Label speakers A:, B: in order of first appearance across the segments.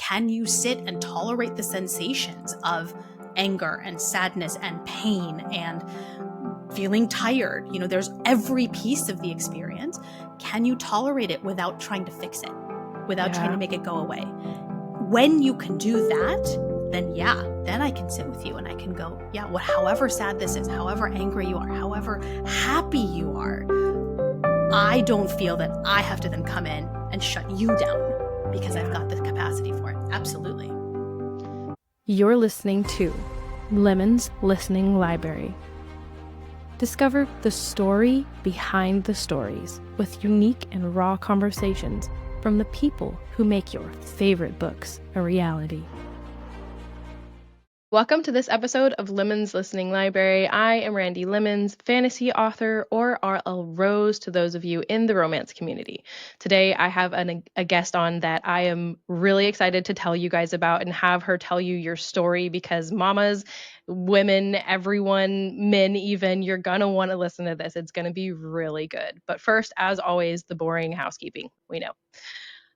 A: Can you sit and tolerate the sensations of anger and sadness and pain and feeling tired? There's every piece of the experience. Can you tolerate it without trying to fix it, without trying to make it go away? When you can do that, then I can sit with you and I can go, however sad this is, however angry you are, however happy you are, I don't feel that I have to then come in and shut you down because I've got the capacity for it. Absolutely.
B: You're listening to Lemons Listening Library. Discover the story behind the stories with unique and raw conversations from the people who make your favorite books a reality. Welcome to this episode of Lemons Listening Library. I am Randi Lemons, fantasy author, or RL Rose to those of you in the romance community. Today, I have a guest on that I am really excited to tell you guys about and have her tell you your story, because mamas, women, everyone, men even, you're going to want to listen to this. It's going to be really good. But first, as always, the boring housekeeping. We know.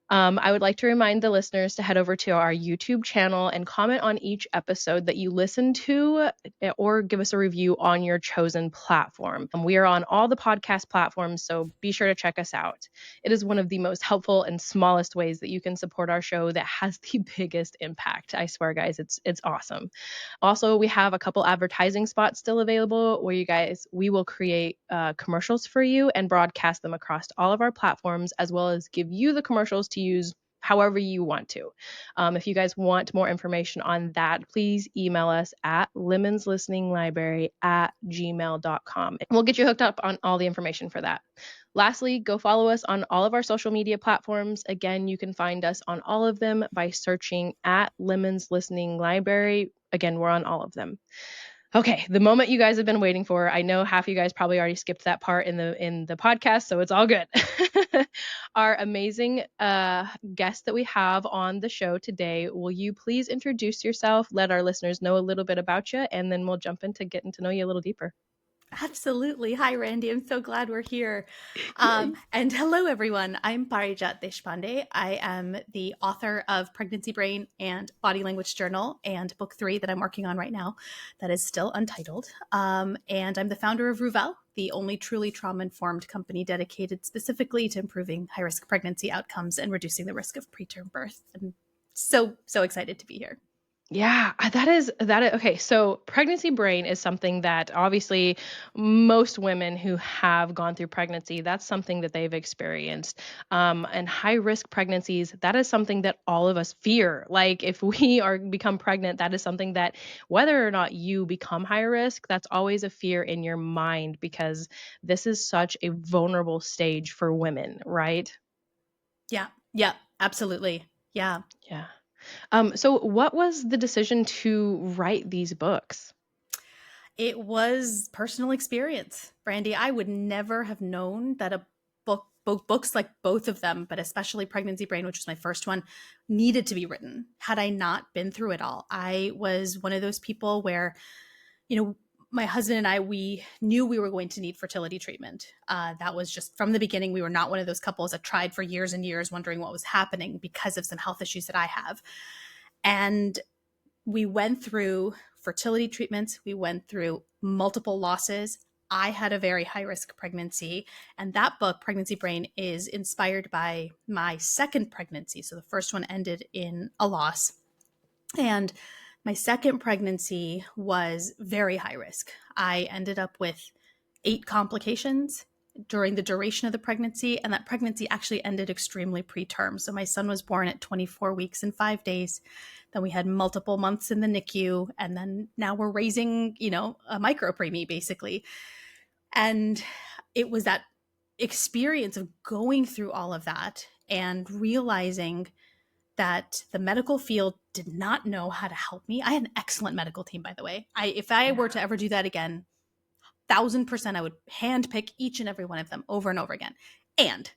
B: I would like to remind the listeners to head over to our YouTube channel and comment on each episode that you listen to, or give us a review on your chosen platform. We are on all the podcast platforms, so be sure to check us out. It is one of the most helpful and smallest ways that you can support our show that has the biggest impact. I swear, guys, it's awesome. Also, we have a couple advertising spots still available where we will create commercials for you and broadcast them across all of our platforms, as well as give you the commercials to use however you want to. If you guys want more information on that, please email us at lemonslisteninglibrary@gmail.com. We'll get you hooked up on all the information for that. Lastly, go follow us on all of our social media platforms. Again, you can find us on all of them by searching at Lemons Listening Library. Again, we're on all of them. Okay, the moment you guys have been waiting for. I know half of you guys probably already skipped that part in the podcast, so it's all good. Our amazing guest that we have on the show today, will you please introduce yourself, let our listeners know a little bit about you, and then we'll jump into getting to know you a little deeper.
A: Absolutely. Hi, Randi. I'm so glad we're here. And hello, everyone. I'm Parijat Deshpande. I am the author of Pregnancy Brain and Body Language Journal, and book 3 that I'm working on right now that is still untitled. And I'm the founder of Ruval, the only truly trauma-informed company dedicated specifically to improving high-risk pregnancy outcomes and reducing the risk of preterm birth. I'm so excited to be here.
B: Yeah, that is okay. So pregnancy brain is something that obviously most women who have gone through pregnancy, that's something that they've experienced. And high risk pregnancies, that is something that all of us fear. Like if we become pregnant, that is something that whether or not you become high risk, that's always a fear in your mind, because this is such a vulnerable stage for women, right?
A: Yeah, absolutely. Yeah.
B: So what was the decision to write these books?
A: It was personal experience, Brandy. I would never have known that books like both of them, but especially Pregnancy Brain, which was my first one, needed to be written had I not been through it all. I was one of those people where, my husband and I, we knew we were going to need fertility treatment. That was just from the beginning. We were not one of those couples that tried for years and years wondering what was happening because of some health issues that I have. And we went through fertility treatments. We went through multiple losses. I had a very high-risk pregnancy. And that book, Pregnancy Brain, is inspired by my second pregnancy. So the first one ended in a loss. And my second pregnancy was very high risk. I ended up with 8 complications during the duration of the pregnancy, and that pregnancy actually ended extremely preterm. So my son was born at 24 weeks and 5 days. Then we had multiple months in the NICU, and then now we're raising, a micro preemie basically. And it was that experience of going through all of that and realizing that the medical field did not know how to help me. I had an excellent medical team, by the way. If I were to ever do that again, 1,000%, I would handpick each and every one of them over and over again. And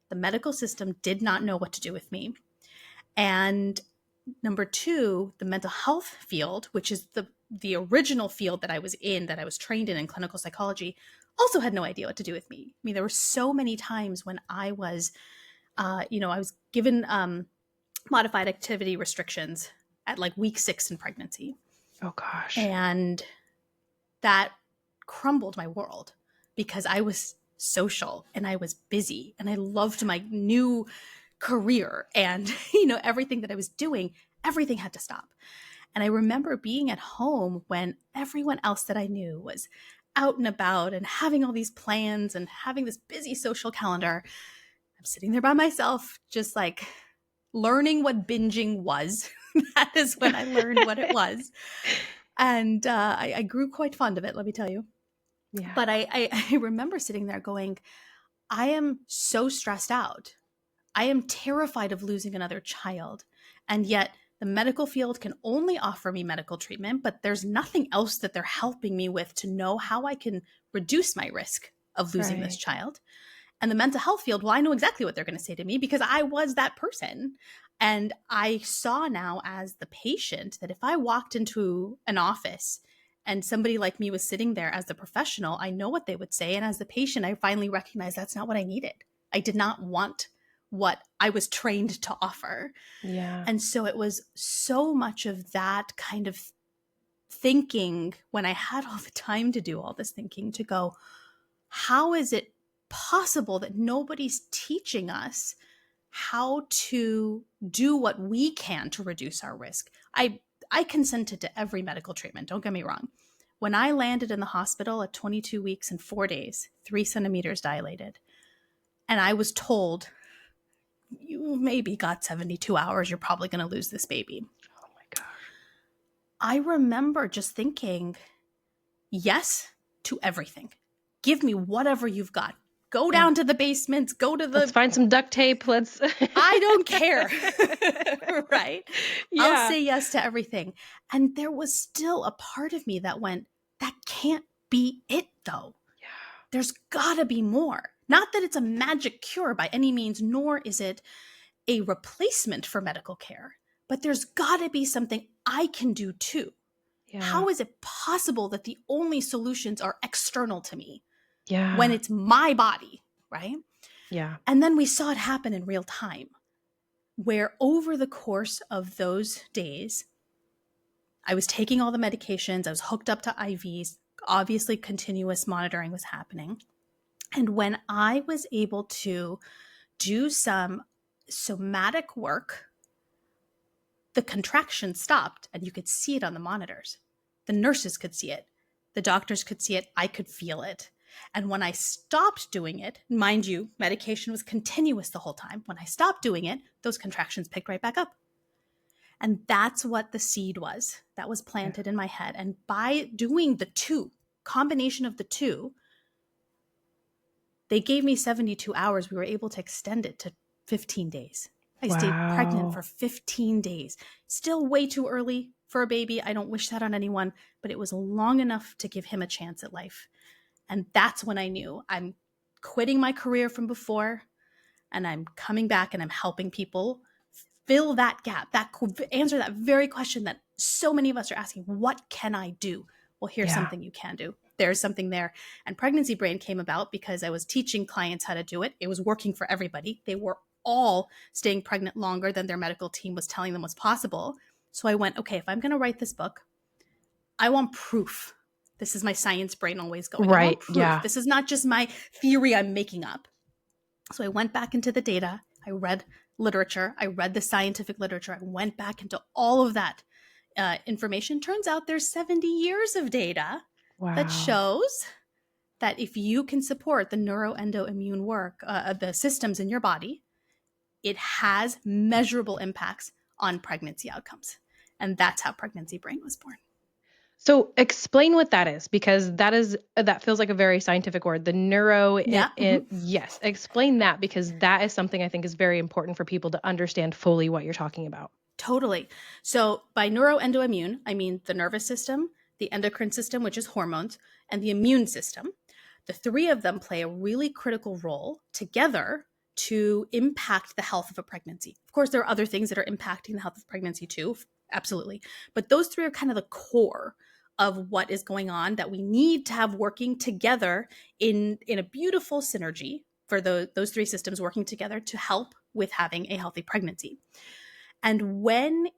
A: the medical system did not know what to do with me. And number 2, the mental health field, which is the original field that I was in, that I was trained in clinical psychology, also had no idea what to do with me. I mean, there were so many times when I was, I was given modified activity restrictions at like week 6 in pregnancy.
B: Oh gosh.
A: And that crumbled my world because I was social and I was busy and I loved my new career and, everything that I was doing, everything had to stop. And I remember being at home when everyone else that I knew was out and about and having all these plans and having this busy social calendar. I'm sitting there by myself, just like learning what binging was. That is when I learned what it was. And I grew quite fond of it, let me tell you.
B: Yeah.
A: But I remember sitting there going, I am so stressed out. I am terrified of losing another child. And yet the medical field can only offer me medical treatment, but there's nothing else that they're helping me with to know how I can reduce my risk of losing this child. And the mental health field, well, I know exactly what they're going to say to me because I was that person. And I saw now as the patient that if I walked into an office and somebody like me was sitting there as the professional, I know what they would say. And as the patient, I finally recognized that's not what I needed. I did not want what I was trained to offer.
B: Yeah.
A: And so it was so much of that kind of thinking when I had all the time to do all this thinking to go, how is it possible that nobody's teaching us how to do what we can to reduce our risk? I consented to every medical treatment, don't get me wrong. When I landed in the hospital at 22 weeks and 4 days, 3 centimeters dilated, and I was told, you maybe got 72 hours, you're probably going to lose this baby.
B: Oh my gosh.
A: I remember just thinking, yes to everything. Give me whatever you've got. Go down to the basements, go to
B: Let's find some duct tape.
A: I don't care. Right?
B: Yeah.
A: I'll say yes to everything. And there was still a part of me that went, that can't be it though.
B: Yeah.
A: There's gotta be more. Not that it's a magic cure by any means, nor is it a replacement for medical care, but there's gotta be something I can do too.
B: Yeah.
A: How is it possible that the only solutions are external to me?
B: Yeah.
A: When it's my body, right?
B: Yeah.
A: And then we saw it happen in real time, where over the course of those days, I was taking all the medications, I was hooked up to IVs, obviously continuous monitoring was happening. And when I was able to do some somatic work, the contraction stopped and you could see it on the monitors. The nurses could see it. The doctors could see it. I could feel it. And when I stopped doing it, mind you, medication was continuous the whole time. When I stopped doing it, those contractions picked right back up. And that's what the seed was that was planted in my head. And by doing the combination of the two, they gave me 72 hours. We were able to extend it to 15 days. I stayed pregnant for 15 days. Still way too early for a baby. I don't wish that on anyone, but it was long enough to give him a chance at life. And that's when I knew I'm quitting my career from before and I'm coming back and I'm helping people fill that gap, answer that very question that so many of us are asking, what can I do? Well, here's something you can do. There's something there. And Pregnancy Brain came about because I was teaching clients how to do it. It was working for everybody. They were all staying pregnant longer than their medical team was telling them was possible. So I went, okay, if I'm going to write this book, I want proof. This is my science brain always going.
B: Right.
A: I want proof. Yeah. This is not just my theory I'm making up. So I went back into the data. I read literature. I read the scientific literature. I went back into all of that information. Turns out there's 70 years of data that shows that if you can support the neuro-endoimmune work, the systems in your body, it has measurable impacts on pregnancy outcomes. And that's how Pregnancy Brain was born.
B: So explain what that is, because that feels like a very scientific word. The neuro, yes, explain that, because that is something I think is very important for people to understand fully what you're talking about.
A: Totally. So by neuro-endoimmune, I mean the nervous system, the endocrine system, which is hormones, and the immune system. The three of them play a really critical role together to impact the health of a pregnancy. Of course, there are other things that are impacting the health of pregnancy too, absolutely. But those three are kind of the core of what is going on that we need to have working together in a beautiful synergy for those three systems working together to help with having a healthy pregnancy. And when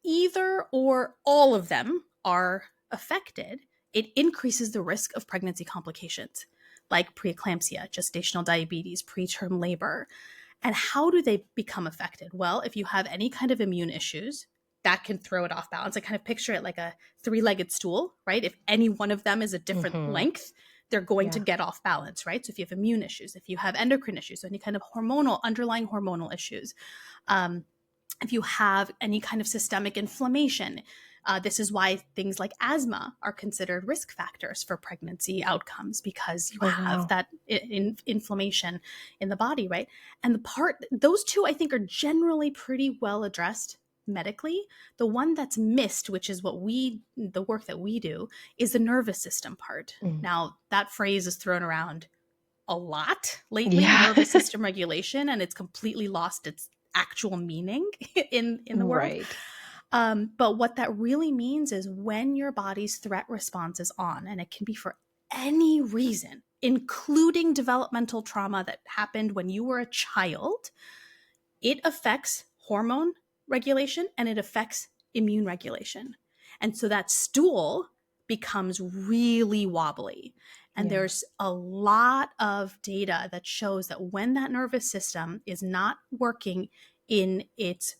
A: either or all of them are affected, it increases the risk of pregnancy complications like preeclampsia, gestational diabetes, preterm labor. And how do they become affected? Well, if you have any kind of immune issues, that can throw it off balance. I kind of picture it like a three-legged stool, right? If any one of them is a different
B: Mm-hmm.
A: length, they're going to
B: Yeah.
A: get off balance, right? So if you have immune issues, if you have endocrine issues, so any kind of underlying hormonal issues, um, if you have any kind of systemic inflammation, this is why things like asthma are considered risk factors for pregnancy outcomes, because you
B: Oh,
A: have
B: wow.
A: that inflammation in the body, right? And those two I think are generally pretty well addressed medically. The one that's missed, which is the work that we do, is the nervous system part.
B: Mm.
A: Now, that phrase is thrown around a lot lately,
B: Yeah.
A: nervous system regulation, and it's completely lost its actual meaning in the world.
B: Right.
A: But what that really means is when your body's threat response is on, and it can be for any reason, including developmental trauma that happened when you were a child, it affects hormone regulation and it affects immune regulation. And so that stool becomes really wobbly. And
B: Yeah.
A: there's a lot of data that shows that when that nervous system is not working in its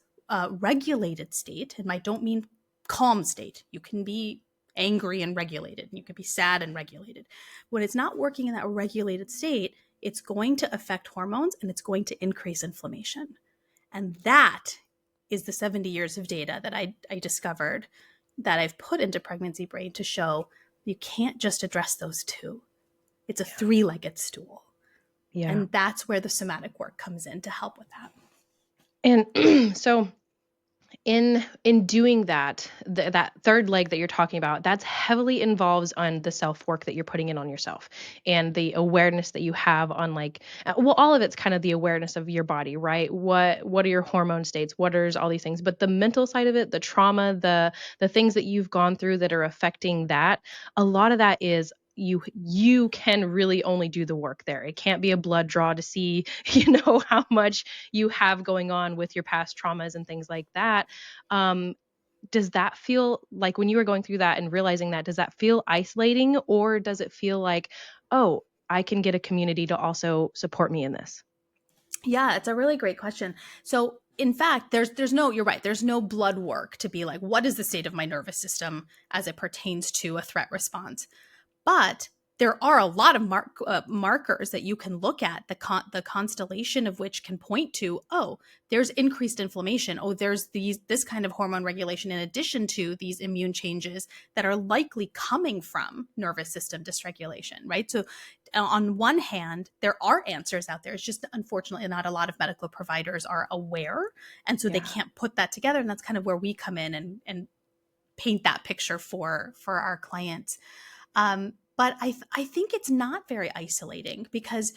A: regulated state, and I don't mean calm state, you can be angry and regulated, and you can be sad and regulated. When it's not working in that regulated state, it's going to affect hormones and it's going to increase inflammation. And that is the 70 years of data that I discovered that I've put into Pregnancy Brain to show you can't just address those two. It's a three-legged stool.
B: Yeah.
A: And that's where the somatic work comes in to help with that.
B: And so in doing that, that third leg that you're talking about, that's heavily involves on the self work that you're putting in on yourself and the awareness that you have on like well, all of it's kind of the awareness of your body, right? What are your hormone states, what are all these things, but the mental side of it, the trauma, the things that you've gone through that are affecting that, a lot of that is you can really only do the work there. It can't be a blood draw to see how much you have going on with your past traumas and things like that. um, does that feel like when you were going through that and realizing that, does that feel isolating, or does it feel like, oh, I can get a community to also support me in this?
A: Yeah, it's a really great question. So in fact, there's no, you're right, there's no blood work to be like, what is the state of my nervous system as it pertains to a threat response? But there are a lot of markers that you can look at, the constellation of which can point to, oh, there's increased inflammation. Oh, there's this kind of hormone regulation in addition to these immune changes that are likely coming from nervous system dysregulation, right? So on one hand, there are answers out there. It's just unfortunately not a lot of medical providers are aware. And so they
B: Yeah.
A: can't put that together. And that's kind of where we come in and paint that picture for our clients. But I think it's not very isolating because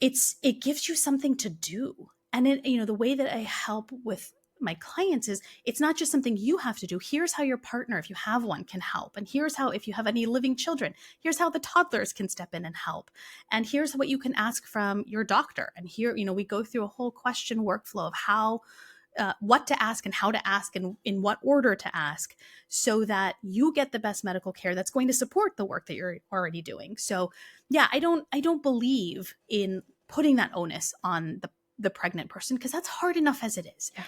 A: it gives you something to do. And the way that I help with my clients is it's not just something you have to do. Here's how your partner, if you have one, can help. And here's how, if you have any living children, here's how the toddlers can step in and help. And here's what you can ask from your doctor. And here, we go through a whole question workflow of how what to ask and how to ask and in what order to ask, so that you get the best medical care that's going to support the work that you're already doing. So yeah, I don't believe in putting that onus on the pregnant person, because that's hard enough as it is.
B: Yeah.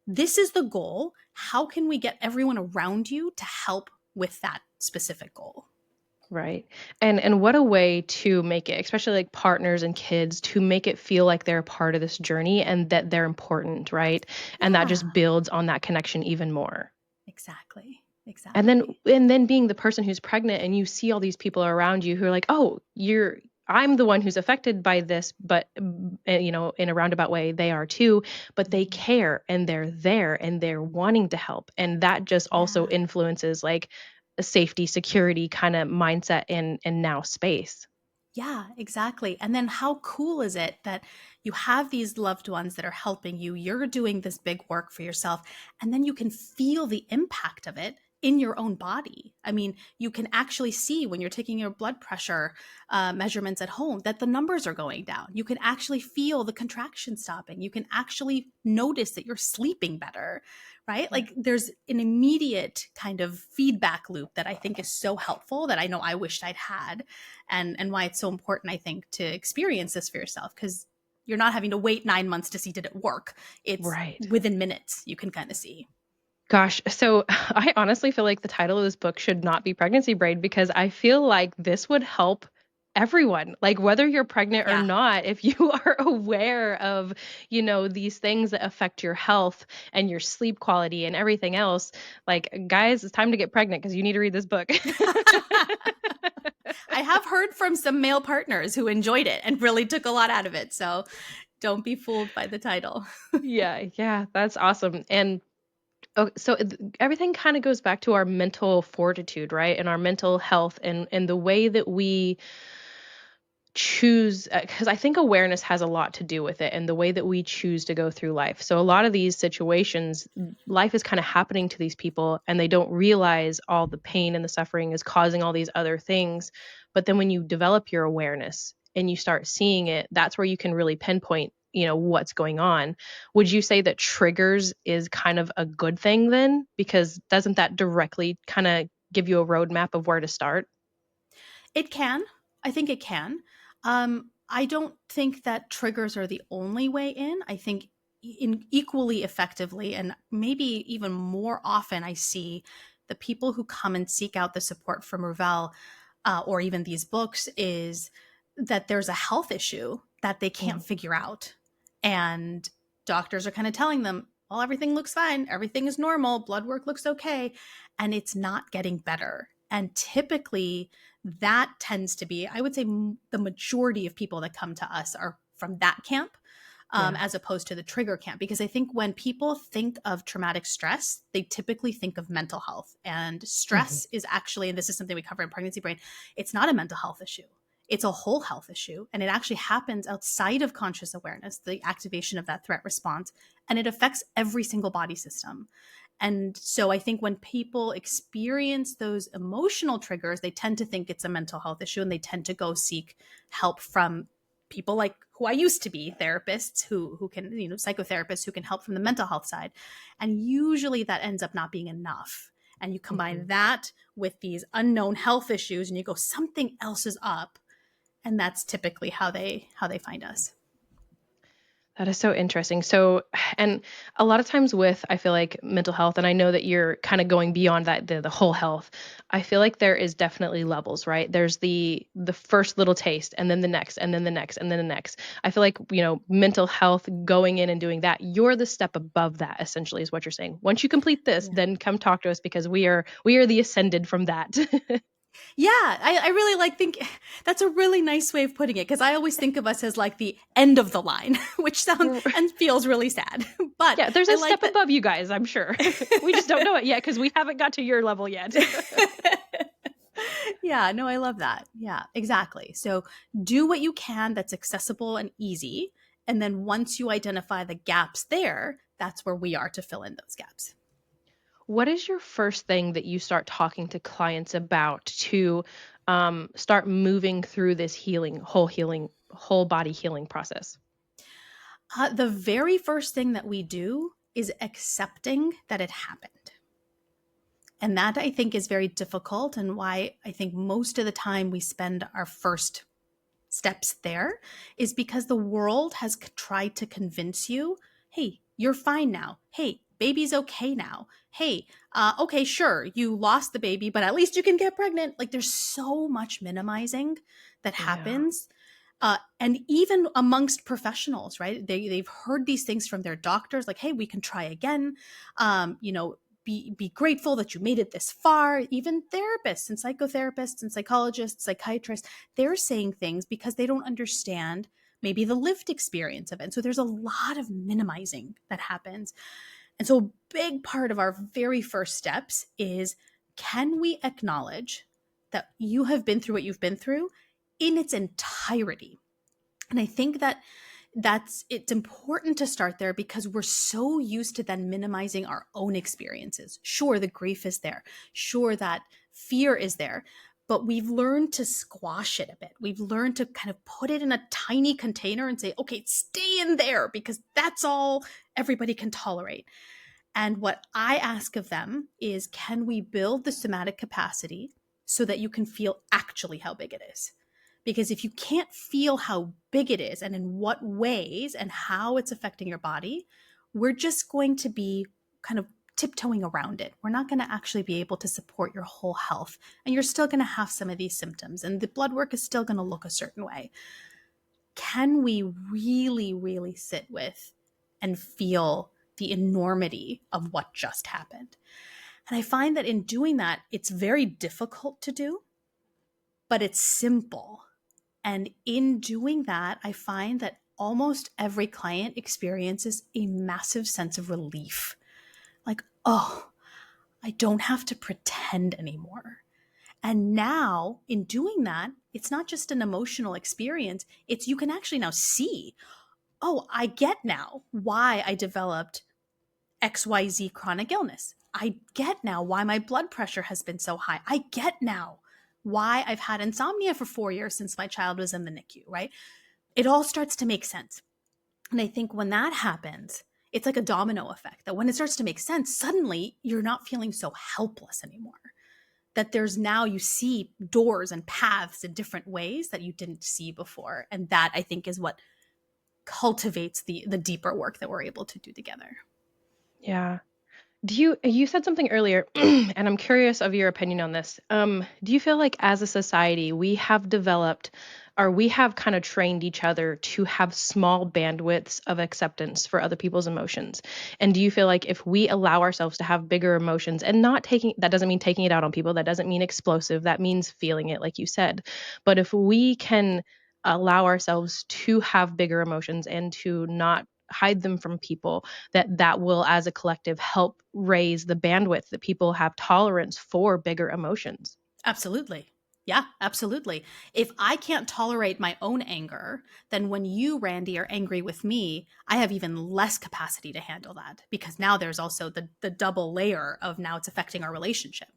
A: This is the goal. How can we get everyone around you to help with that specific goal?
B: Right. And what a way to make it, especially like partners and kids, to make it feel like they're a part of this journey and that they're important, right? And that
A: Yeah,
B: just builds on that connection even more.
A: exactly.
B: And then
A: Exactly.
B: and then being the person who's pregnant and you see all these people around you who are like, "Oh, I'm the one who's affected by this, but in a roundabout way they are too, but they
A: Mhm.
B: care and they're there and they're wanting to help." And that just also
A: Yeah.
B: influences like a safety, security kind of mindset and now space.
A: Yeah, exactly. And then how cool is it that you have these loved ones that are helping you? You're doing this big work for yourself, and then you can feel the impact of it in your own body. I mean, you can actually see when you're taking your blood pressure measurements at home that the numbers are going down. You can actually feel the contraction stopping. You can actually notice that you're sleeping better, right?
B: Yeah.
A: Like there's an immediate kind of feedback loop that I think is so helpful that I know I wished I'd had, and why it's so important, I think, to experience this for yourself, because you're not having to wait 9 months to see did it work. It's
B: Right.
A: within minutes you can kind of see.
B: Gosh, so I honestly feel like the title of this book should not be Pregnancy Brain, because I feel like this would help everyone, like whether you're pregnant or
A: Yeah.
B: not, if you are aware of, these things that affect your health and your sleep quality and everything else. Like, guys, it's time to get pregnant because you need to read this book.
A: I have heard from some male partners who enjoyed it and really took a lot out of it. So don't be fooled by the title.
B: Yeah, that's awesome. And so everything kind of goes back to our mental fortitude, right? And our mental health, and the way that we choose, because I think awareness has a lot to do with it, and the way that we choose to go through life. So a lot of these situations, life is kind of happening to these people and they don't realize all the pain and the suffering is causing all these other things. But then when you develop your awareness and you start seeing it, that's where you can really pinpoint, what's going on. Would you say that triggers is kind of a good thing then? Because doesn't that directly kind of give you a roadmap of where to start?
A: It can. I think it can. I don't think that triggers are the only way in. I think in equally effectively, and maybe even more often, I see the people who come and seek out the support from Ruval, or even these books, is that there's a health issue that they can't
B: Mhm.
A: figure out. And doctors are kind of telling them, well, everything looks fine, everything is normal, blood work looks okay, and it's not getting better. And typically, that tends to be, I would say, the majority of people that come to us are from that camp,
B: Yeah.
A: as opposed to the trigger camp. Because I think when people think of traumatic stress, they typically think of mental health. And
B: Mhm.
A: stress is actually, and this is something we cover in Pregnancy Brain, it's not a mental health issue. It's a whole health issue. And it actually happens outside of conscious awareness, the activation of that threat response. And it affects every single body system. And so I think when people experience those emotional triggers, they tend to think it's a mental health issue, and they tend to go seek help from people like who I used to be, therapists who can, psychotherapists who can help from the mental health side. And usually that ends up not being enough. And you combine
B: Mhm.
A: that with these unknown health issues and you go, something else is up. And that's typically how they find us.
B: That is so interesting. So, and a lot of times with, I feel like mental health, and I know that you're kind of going beyond that, the whole health. I feel like there is definitely levels, right? There's the first little taste, and then the next, and then the next, and then the next. I feel like, mental health, going in and doing that, you're the step above that, essentially, is what you're saying. Once you complete this,
A: Yeah.
B: then come talk to us, because we are the ascended from that.
A: Yeah, I really think that's a really nice way of putting it, because I always think of us as like the end of the line, which sounds and feels really sad. But
B: Yeah, there's
A: I
B: a
A: like
B: step
A: that.
B: above you guys, I'm sure. We just don't know it yet because we haven't got to your level yet.
A: Yeah, no, I love that. Yeah, exactly. So do what you can that's accessible and easy. And then once you identify the gaps there, that's where we are to fill in those gaps.
B: What is your first thing that you start talking to clients about to start moving through this healing, whole body healing process?
A: The very first thing that we do is accepting that it happened. And that, I think, is very difficult, and why I think most of the time we spend our first steps there is because the world has tried to convince you, hey, you're fine now. Hey, baby's okay now. Hey, okay, sure, you lost the baby, but at least you can get pregnant. Like, there's so much minimizing that
B: Yeah.
A: happens. And even amongst professionals, right? They've heard these things from their doctors, like, hey, we can try again. Um, you know, be grateful that you made it this far. Even therapists and psychotherapists and psychologists, psychiatrists, they're saying things because they don't understand maybe the lived experience of it. And so there's a lot of minimizing that happens. And so a big part of our very first steps is, can we acknowledge that you have been through what you've been through in its entirety? And I think that it's important to start there because we're so used to then minimizing our own experiences. Sure, the grief is there. Sure, that fear is there. But we've learned to squash it a bit. We've learned to kind of put it in a tiny container and say, okay, stay in there because that's all everybody can tolerate. And what I ask of them is, can we build the somatic capacity so that you can feel actually how big it is? Because if you can't feel how big it is and in what ways and how it's affecting your body, we're just going to be kind of tiptoeing around it. We're not going to actually be able to support your whole health. And you're still going to have some of these symptoms, and the blood work is still going to look a certain way. Can we really, really sit with and feel the enormity of what just happened? And I find that in doing that, it's very difficult to do, but it's simple. And in doing that, I find that almost every client experiences a massive sense of relief. Like, oh, I don't have to pretend anymore. And now in doing that, it's not just an emotional experience. It's you can actually now see, oh, I get now why I developed XYZ chronic illness. I get now why my blood pressure has been so high. I get now why I've had insomnia for 4 years since my child was in the NICU, right? It all starts to make sense. And I think when that happens, it's like a domino effect that when it starts to make sense, suddenly you're not feeling so helpless anymore. That there's now you see doors and paths in different ways that you didn't see before. And that I think is what cultivates the deeper work that we're able to do together.
B: Yeah. You said something earlier, and I'm curious of your opinion on this. Do you feel like as a society we have developed, or we have kind of trained each other to have small bandwidths of acceptance for other people's emotions? And do you feel like if we allow ourselves to have bigger emotions, and not taking, that doesn't mean taking it out on people, that doesn't mean explosive, that means feeling it, like you said. But if we can allow ourselves to have bigger emotions and to not hide them from people, that will as a collective help raise the bandwidth that people have tolerance for bigger emotions.
A: Absolutely. Yeah, absolutely. If I can't tolerate my own anger, then when you, Randy, are angry with me, I have even less capacity to handle that because now there's also the double layer of now it's affecting our relationship.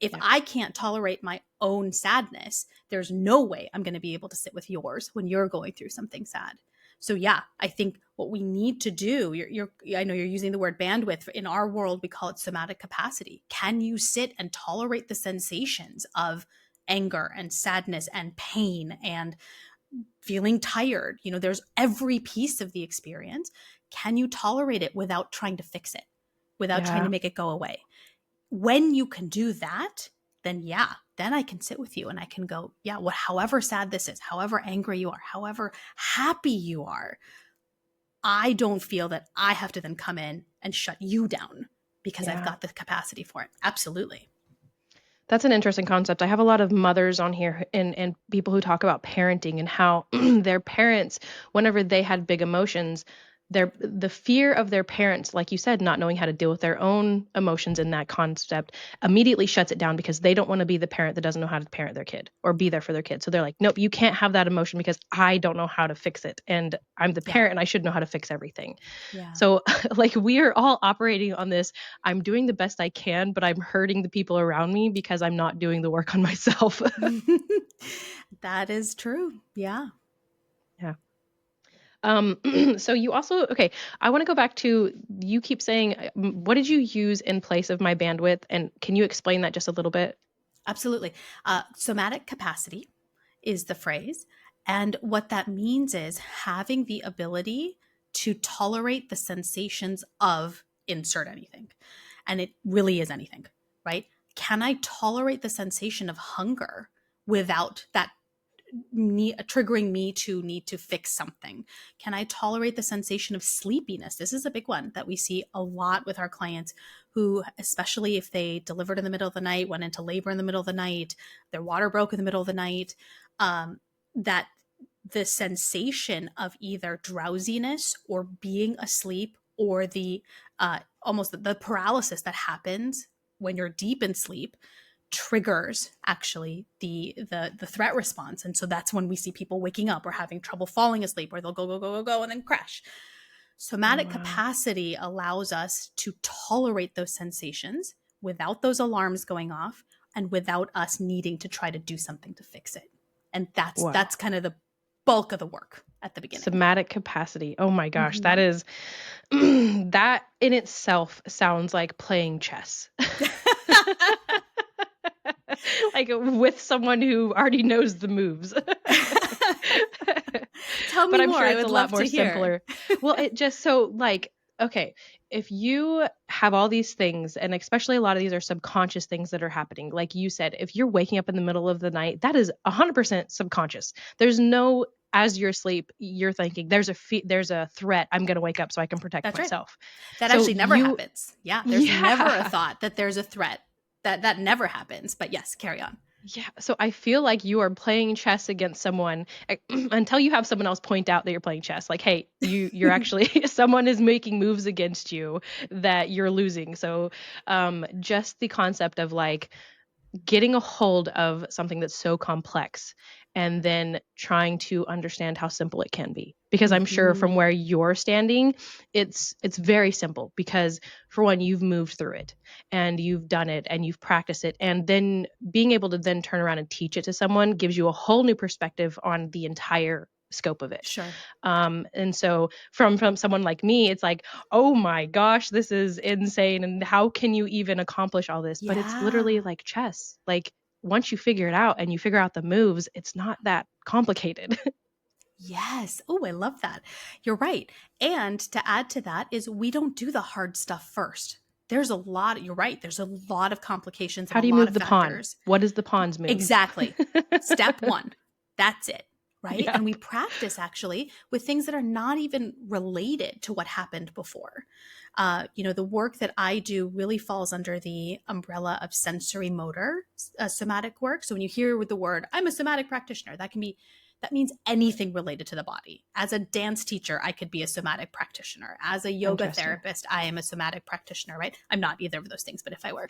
A: If
B: Yeah.
A: I can't tolerate my own sadness, there's no way I'm going to be able to sit with yours when you're going through something sad. So yeah, I think what we need to do, I know you're using the word bandwidth. In our world, we call it somatic capacity. Can you sit and tolerate the sensations of anger and sadness and pain and feeling tired? There's every piece of the experience. Can you tolerate it without trying to fix it, without trying
B: Yeah.
A: to make it go away? When you can do that, then yeah, then I can sit with you and I can go, yeah, however sad this is, however angry you are, however happy you are, I don't feel that I have to then come in and shut you down because I've
B: Yeah.
A: got the capacity for it. Absolutely.
B: That's an interesting concept. I have a lot of mothers on here, and people who talk about parenting and how their parents, whenever they had big emotions, the fear of their parents, like you said, not knowing how to deal with their own emotions in that concept, immediately shuts it down because they don't want to be the parent that doesn't know how to parent their kid or be there for their kid. So they're like, nope, you can't have that emotion because I don't know how to fix it. And I'm the
A: Yeah.
B: parent and I should know how to fix everything.
A: Yeah.
B: So like we are all operating on this. I'm doing the best I can, but I'm hurting the people around me because I'm not doing the work on myself.
A: That is true. Yeah.
B: Yeah. So you also, okay, I want to go back to, you keep saying, what did you use in place of my bandwidth? And can you explain that just a little bit?
A: Absolutely. Somatic capacity is the phrase. And what that means is having the ability to tolerate the sensations of insert anything. And it really is anything, right? Can I tolerate the sensation of hunger without that triggering me to need to fix something? Can I tolerate the sensation of sleepiness? This is a big one that we see a lot with our clients who, especially if they delivered in the middle of the night, went into labor in the middle of the night, their water broke in the middle of the night, that the sensation of either drowsiness or being asleep or the almost the paralysis that happens when you're deep in sleep triggers actually the threat response. And so that's when we see people waking up or having trouble falling asleep, or they'll go, and then crash. Somatic capacity allows us to tolerate those sensations without those alarms going off and without us needing to try to do something to fix it. And that's kind of the bulk of the work at the beginning.
B: Somatic capacity. Oh my gosh, that is that in itself sounds like playing chess. Like with someone who already knows the moves.
A: Tell me
B: but I'm
A: more.
B: sure
A: I
B: it's
A: would
B: a lot
A: love
B: more
A: to hear.
B: simpler. Well, it just so like, okay, if you have all these things, and especially a lot of these are subconscious things that are happening, like you said, if you're waking up in the middle of the night, that is 100% subconscious. There's no, as you're asleep, you're thinking there's a threat. I'm going to wake up so I can protect myself.
A: Right. That
B: so
A: actually never happens. Yeah. There's never a thought that there's a threat. That never happens. But yes, carry on.
B: Yeah. So I feel like you are playing chess against someone until you have someone else point out that you're playing chess. Like, hey, you're actually, someone is making moves against you that you're losing. So just the concept of like getting a hold of something that's so complex and then trying to understand how simple it can be. Because I'm sure from where you're standing, it's very simple because for one, you've moved through it and you've done it and you've practiced it. And then being able to then turn around and teach it to someone gives you a whole new perspective on the entire scope of it.
A: Sure.
B: And so from someone like me, it's like, oh my gosh, this is insane. And how can you even accomplish all this? But it's literally like chess. Like once you figure it out and you figure out the moves, it's not that complicated.
A: Yes. Oh, I love that. You're right. And to add to that is we don't do the hard stuff first. There's a lot, you're right. There's a lot of complications and
B: How do you
A: a lot
B: move
A: of
B: the
A: factors.
B: pawn? What is the pawn's move?
A: Exactly. Step one. That's it. Right.
B: Yeah.
A: And we practice actually with things that are not even related to what happened before. The work that I do really falls under the umbrella of sensory motor somatic work. So when you hear with the word, I'm a somatic practitioner, that means anything related to the body. As a dance teacher, I could be a somatic practitioner. As a yoga therapist, I am a somatic practitioner, right? I'm not either of those things, but if I were.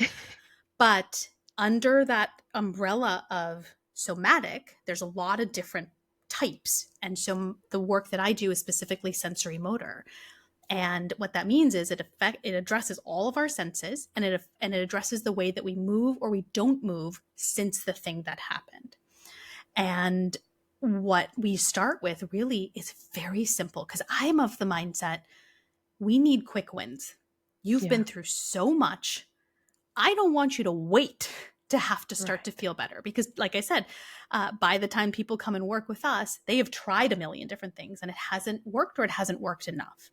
A: But under that umbrella of somatic, there's a lot of different types. And so the work that I do is specifically sensory motor. And what that means is it addresses all of our senses, and it addresses the way that we move or we don't move since the thing that happened. And what we start with really is very simple, because I am of the mindset we need quick wins. You've been through so much. I don't want you to wait to have to start to feel better, because like I said, by the time people come and work with us, they have tried a million different things and it hasn't worked, or it hasn't worked enough.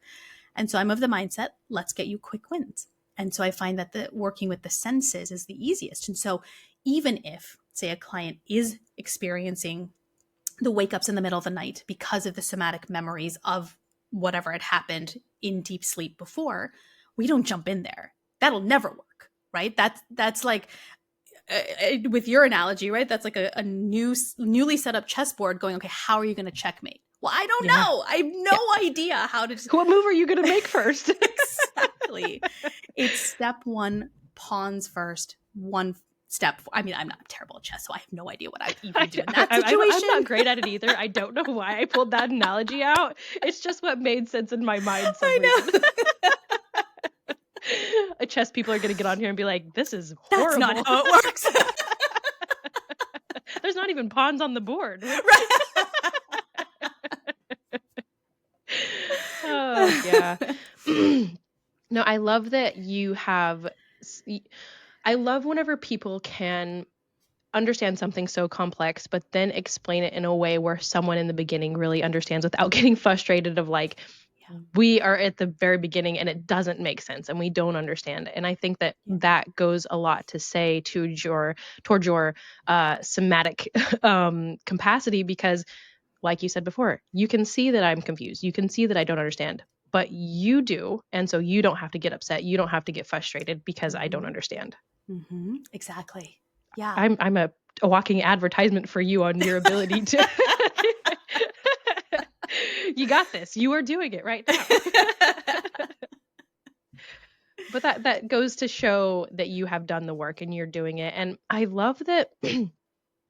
A: And so I'm of the mindset, let's get you quick wins. And so I find that working with the senses is the easiest. And so even if, say, a client is experiencing the wake ups in the middle of the night because of the somatic memories of whatever had happened in deep sleep before, we don't jump in there. That'll never work, right? That's like, with your analogy, right? That's like a newly set up chessboard going, okay, how are you going to checkmate? Well, I don't know. I have no idea how to.
B: What move are you going to make first?
A: Exactly. It's step one, pawns first, one step. I mean, I'm not terrible at chess, so I have no idea what I even do in that situation.
B: I'm not great at it either. I don't know why I pulled that analogy out. It's just what made sense in my mind. I know. Chess people are going to get on here and be like, this is horrible.
A: That's not how it works.
B: There's not even pawns on the board.
A: Right.
B: Oh, yeah. No, I love that I love whenever people can understand something so complex, but then explain it in a way where someone in the beginning really understands without getting frustrated of like, we are at the very beginning and it doesn't make sense and we don't understand. And I think that goes a lot to say towards your somatic capacity, because like you said before, you can see that I'm confused. You can see that I don't understand, but you do. And so you don't have to get upset. You don't have to get frustrated because I don't understand.
A: Mm-hmm. Exactly. Yeah.
B: I'm a walking advertisement for you on your ability to. You got this. You are doing it right now. But that goes to show that you have done the work and you're doing it. And I love that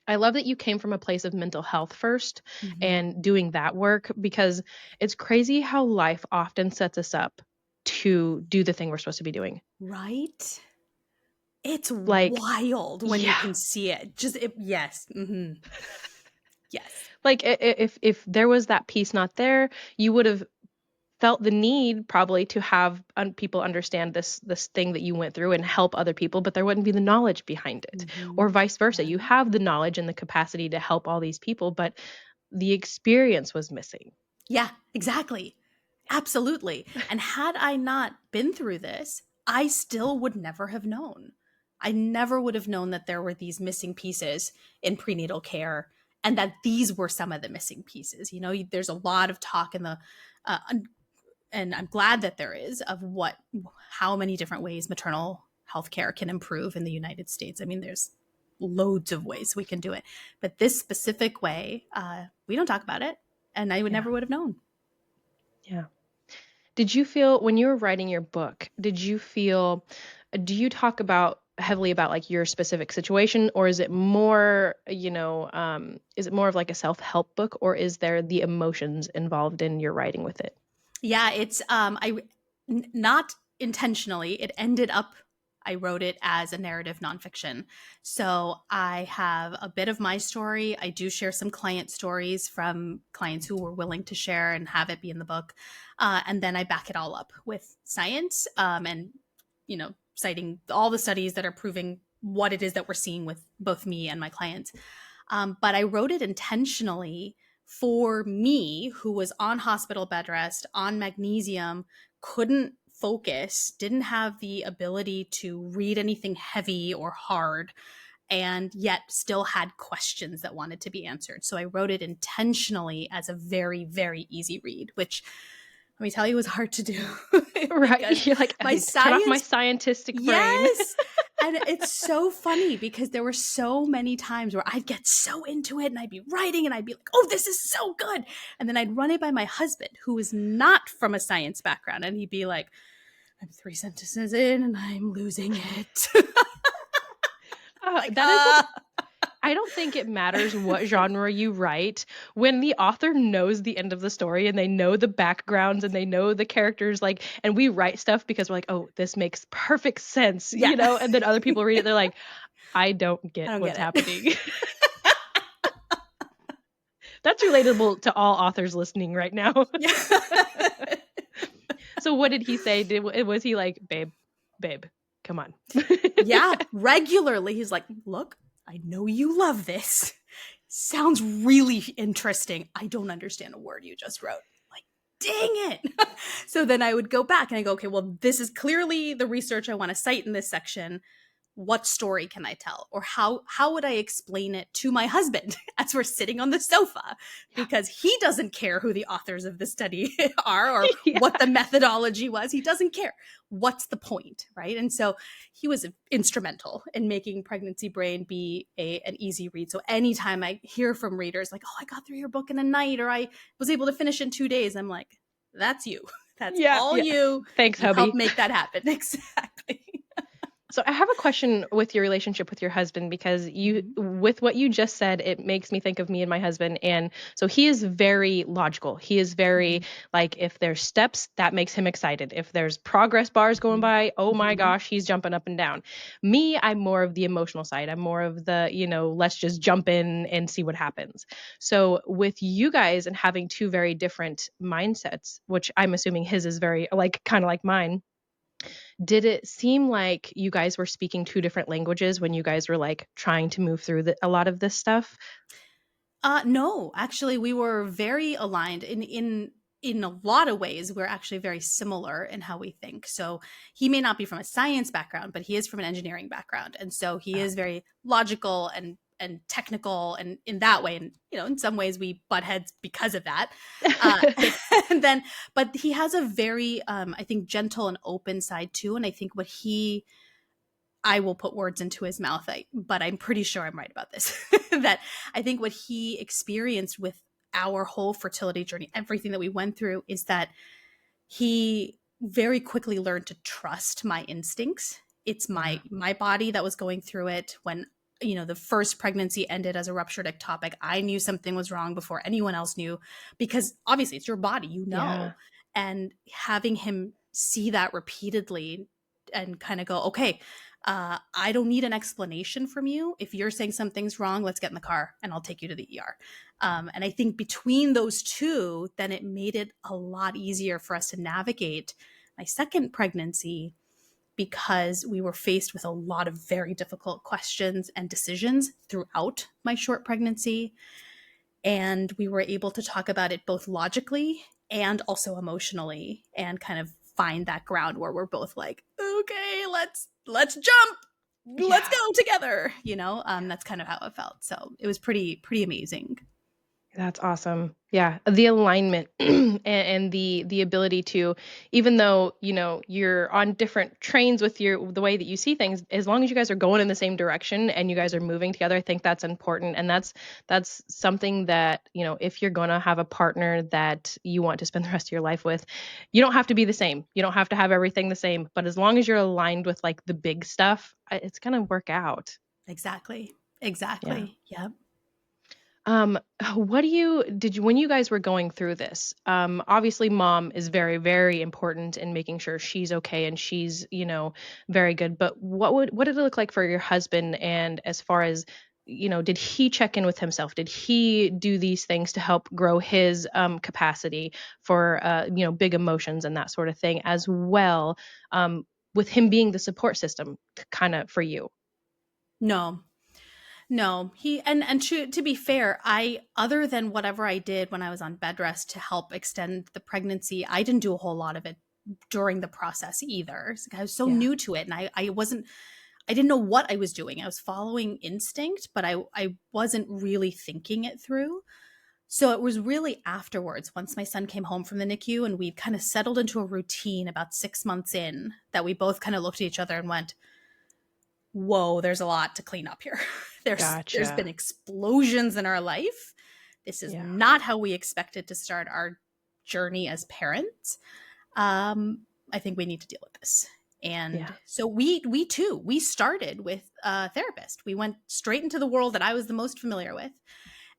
B: I love that you came from a place of mental health first
A: Mhm.
B: and doing that work, because it's crazy how life often sets us up to do the thing we're supposed to be doing.
A: Right? It's
B: Like,
A: wild when you
B: yeah,
A: can see it. Yes. Yes.
B: like if there was that piece not there, you would have felt the need probably to have people understand this thing that you went through and help other people, but there wouldn't be the knowledge behind it, or vice versa. You
A: Right.
B: have the knowledge and the capacity to help all these people, but the experience was missing.
A: Yeah, exactly. Absolutely. And had I not been through this, I still would never have known. I never would have known that there were these missing pieces in prenatal care and that these were some of the missing pieces. There's a lot of talk in the, uh, and I'm glad that there is, of how many different ways maternal health care can improve in the United States. I mean, there's loads of ways we can do it, but this specific way, we don't talk about it, and I would
B: Yeah.
A: never would have known.
B: Yeah. Did you feel when you were writing your book, do you talk about heavily about like your specific situation, or is it more, is it more of like a self-help book, or is there the emotions involved in your writing with it?
A: Yeah, it's not intentionally. It ended up I wrote it as a narrative nonfiction. So I have a bit of my story. I do share some client stories from clients who were willing to share and have it be in the book, and then I back it all up with science, and citing all the studies that are proving what it is that we're seeing with both me and my clients. But I wrote it intentionally for me, who was on hospital bed rest, on magnesium, couldn't focus, didn't have the ability to read anything heavy or hard, and yet still had questions that wanted to be answered. So I wrote it intentionally as a very, very easy read, which, let me tell you, was hard to do because
B: Right. You're like, I
A: my
B: need to turn off my
A: science.
B: scientific brain.
A: Yes. And it's so funny because there were so many times where I'd get so into it and I'd be writing and I'd be like, oh, this is so good. And then I'd run it by my husband, who is not from a science background. And he'd be like, I'm 3 sentences in and I'm losing it. Like,
B: That is the I don't think it matters what genre you write. When the author knows the end of the story and they know the backgrounds and they know the characters, like, and we write stuff because we're like, oh, this makes perfect sense,
A: yeah.
B: and then other people read it, they're like, I don't
A: I
B: get
A: don't
B: what's
A: get it.
B: happening. That's relatable to all authors listening right now.
A: Yeah.
B: So what did he say? Was he like, babe, come on?
A: Yeah, regularly. He's like, look, I know you love this. Sounds really interesting. I don't understand a word you just wrote. Like, dang it. So then I would go back and I go, okay, well, this is clearly the research I want to cite in this section. What story can I tell? Or how would I explain it to my husband as we're sitting on the sofa? Because he doesn't care who the authors of the study are or
B: Yeah.
A: what the methodology was. He doesn't care. What's the point, right? And so he was instrumental in making Pregnancy Brain be an easy read. So anytime I hear from readers like, oh, I got through your book in a night, or I was able to finish in 2 days, I'm like, that's you. That's
B: Yeah,
A: all
B: yeah.
A: you.
B: Thanks,
A: You helped
B: hubby.
A: make that happen. Exactly.
B: So I have a question with your relationship with your husband, because
A: Mhm.
B: with what you just said, it makes me think of me and my husband. And so he is very logical. He is very
A: Mhm.
B: like, if there's steps, that makes him excited. If there's progress bars going by, oh my
A: Mhm.
B: gosh, he's jumping up and down. Me, I'm more of the emotional side. I'm more of the, let's just jump in and see what happens. So with you guys and having two very different mindsets, which I'm assuming his is very like kind of like mine, did it seem like you guys were speaking two different languages when you guys were like trying to move through a lot of this stuff?
A: No, actually, we were very aligned in a lot of ways. We're actually very similar in how we think. So he may not be from a science background, but he is from an engineering background, and so he is
B: Okay.
A: very logical and technical, and in that way, and in some ways we butt heads because of that. Uh, and then, but he has a very, I think, gentle and open side too. And I think I will put words into his mouth, but I'm pretty sure I'm right about this. That I think what he experienced with our whole fertility journey, everything that we went through, is that he very quickly learned to trust my instincts. It's
B: Yeah.
A: my body that was going through it. When the first pregnancy ended as a ruptured ectopic, I knew something was wrong before anyone else knew, because obviously it's your body,
B: Yeah.
A: and having him see that repeatedly and kind of go, okay, I don't need an explanation from you. If you're saying something's wrong, let's get in the car and I'll take you to the ER. And I think between those two, then it made it a lot easier for us to navigate my second pregnancy, because we were faced with a lot of very difficult questions and decisions throughout my short pregnancy. And we were able to talk about it both logically and also emotionally, and kind of find that ground where we're both like, okay, let's jump. Let's
B: Yeah.
A: go together. That's kind of how it felt. So it was pretty amazing.
B: That's awesome. Yeah, the alignment and the ability to, even though you're on different trains with the way that you see things, as long as you guys are going in the same direction and you guys are moving together, I think that's important, and that's something that if you're gonna have a partner that you want to spend the rest of your life with, you don't have to be the same. You don't have to have everything the same, but as long as you're aligned with like the big stuff, it's gonna work out.
A: Exactly.
B: Yeah.
A: Exactly. Yep.
B: Um, what did you when you guys were going through this? Obviously mom is very, very important in making sure she's okay and she's, very good. But what did it look like for your husband? And as far as, did he check in with himself? Did he do these things to help grow his capacity for big emotions and that sort of thing as well? With him being the support system kind of for you.
A: No. No, and to be fair, I, other than whatever I did when I was on bed rest to help extend the pregnancy, I didn't do a whole lot of it during the process either. I was so
B: Yeah.
A: new to it, and I didn't know what I was doing. I was following instinct, but I wasn't really thinking it through. So it was really afterwards, once my son came home from the NICU and we'd kind of settled into a routine about 6 months in, that we both kind of looked at each other and went, whoa, there's a lot to clean up here. There's been
B: Gotcha.
A: explosions in our life. This is
B: Yeah.
A: not how we expected to start our journey as parents. I think we need to deal with this.
B: Yeah.
A: And so we started with a therapist. We went straight into the world that I was the most familiar with.